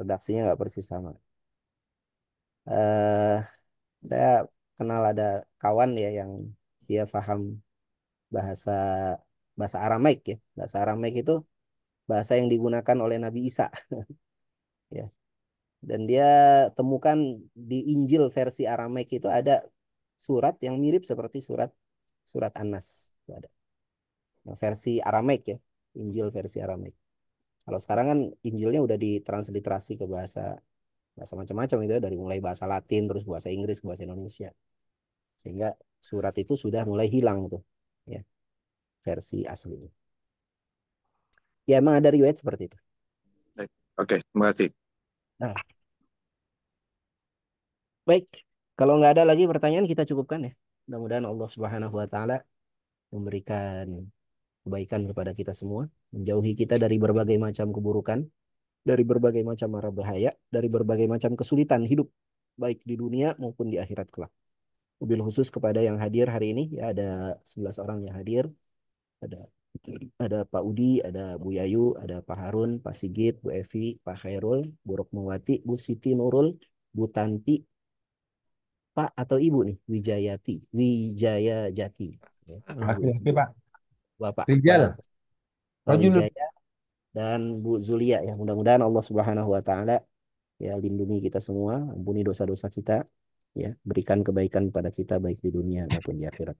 Redaksinya nggak persis sama. eh saya kenal ada kawan ya yang dia paham bahasa bahasa Aramaik ya. Bahasa Aramaik itu bahasa yang digunakan oleh Nabi Isa ya. Dan dia temukan di Injil versi Aramaik itu ada surat yang mirip seperti surat surat An-Nas. Itu ada. Yang versi Aramaik ya. Injil versi Aramaik. Kalau sekarang kan Injilnya udah ditransliterasi ke bahasa bahasa macam-macam itu ya, dari mulai bahasa Latin terus bahasa Inggris ke bahasa Indonesia. Sehingga surat itu sudah mulai hilang itu ya versi aslinya. Ya emang ada riwayat seperti itu. Baik. Oke, terima kasih. Nah, baik. Kalau nggak ada lagi pertanyaan kita cukupkan ya. Mudah-mudahan Allah Subhanahu wa taala memberikan kebaikan kepada kita semua, menjauhi kita dari berbagai macam keburukan, dari berbagai macam mara bahaya, dari berbagai macam kesulitan hidup, baik di dunia maupun di akhirat kelak. Mobil khusus kepada yang hadir hari ini, ya ada 11 orang yang hadir. Ada ada Pak Udi, ada Bu Yayu, ada Pak Harun, Pak Sigit, Bu Evi, Pak Khairul, Bu Rokmawati, Bu Siti Nurul, Bu Tanti, Pak atau Ibu nih, Wijaya Jati. Ya, Bu Laki-laki Pak. Bapak, Rijal. Pak Rajulun. Wijaya dan Bu Zulia ya. Mudah-mudahan Allah Subhanahu wa taala ya lindungi kita semua, ampuni dosa-dosa kita, ya, berikan kebaikan pada kita baik di dunia maupun di akhirat.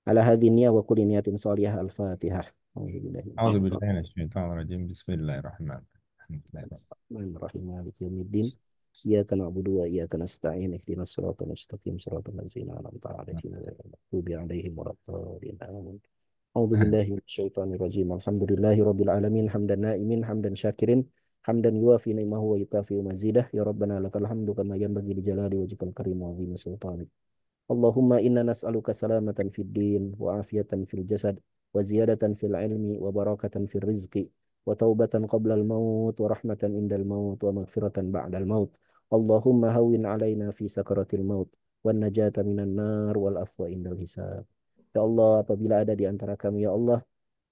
Ala hadhihi wa kulli niyatin shalihah al-Fatihah. A'udzubillahi أعوذ minasyaitonir بالله من الشيطان الرجيم بسم الله الرحمن الرحيم Bismillahirrahmanirrahim. Maliki yaumiddin. Iyyaka na'budu wa iyyaka nasta'in. Ihdinas siratal mustaqim. Shiratal ladzina an'amta 'alaihim ghairil maghdubi 'alaihim waladdallin. Amin. A'udzu billahi minasyaitonir rajim. Alhamdulillahi rabbil alamin. Hamdan na'imin, hamdan syakirin, hamdan yuwafi ni'mahu wa yukafi mazidah. Ya Rabbana lakal hamdu kama yanbaghi li jalali wajhikal karim wa 'azimi sultanik. Allahumma inna nas'aluka salamatan fid din wa afiyatan fil jasad wa ziyadatan fil ilmi wa barakatan fil rizqi wa taubatan qabla al maut wa rahmatan indal maut wa maghfiratan ba'dal maut. Allahumma hawwin alaina fi sakaratil maut wan najata minan nar wal afwa indal hisab. Ya Allah, apabila ada di antara kami ya Allah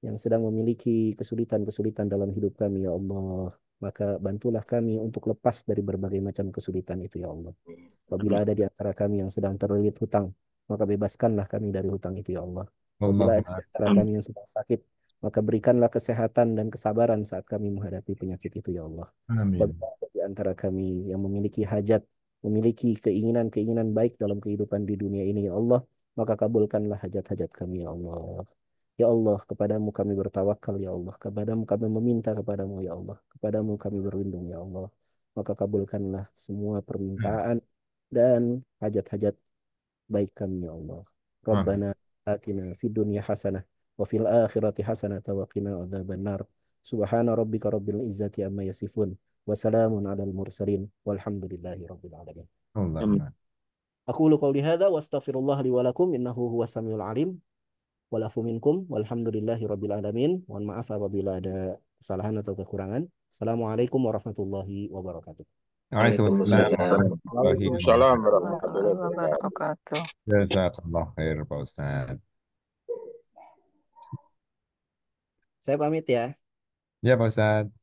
yang sedang memiliki kesulitan-kesulitan dalam hidup kami ya Allah, maka bantulah kami untuk lepas dari berbagai macam kesulitan itu ya Allah. Apabila ada di antara kami yang sedang terlilit hutang, maka bebaskanlah kami dari hutang itu ya Allah. Apabila ada di اللهم antara kami yang sedang sakit, maka berikanlah kesehatan dan kesabaran saat kami menghadapi penyakit itu ya Allah. آمين Apabila ada di antara kami yang memiliki hajat, memiliki keinginan-keinginan baik dalam kehidupan di dunia ini ya Allah, maka kabulkanlah hajat-hajat kami ya Allah. Ya Allah, kepadamu kami bertawakal ya Allah. Kepadamu kami meminta kepadamu ya Allah. Kepadamu kami berlindung ya Allah. Maka kabulkanlah semua permintaan dan hajat-hajat baik kami ya Allah. آمين Rabbana atina fid dunya hasanah wa fil akhirati hasanah wa qina adzabannar. Subhana rabbika rabbil izzati amma yasifun. Wa salamun alal mursalin. Walhamdulillahi rabbil alamin. اللهم Aqulu qawli hadza wa astaghfirullah li wa lakum innahu huwas samiul alim. Walafu minkum walhamdulillahi rabbil alamin. Mohon maaf apabila ada kesalahan atau kekurangan. Assalamualaikum warahmatullahi wabarakatuh. Waalaikumsalam Waalaikumsalam. warahmatullahi Waalaikumsalam wabarakatuh. warahmatullahi warahmatullahi wabarakatuh. wabarakatuh. Jazakallah khair Pak Ustaz. Saya pamit ya. Ya Pak Ustaz.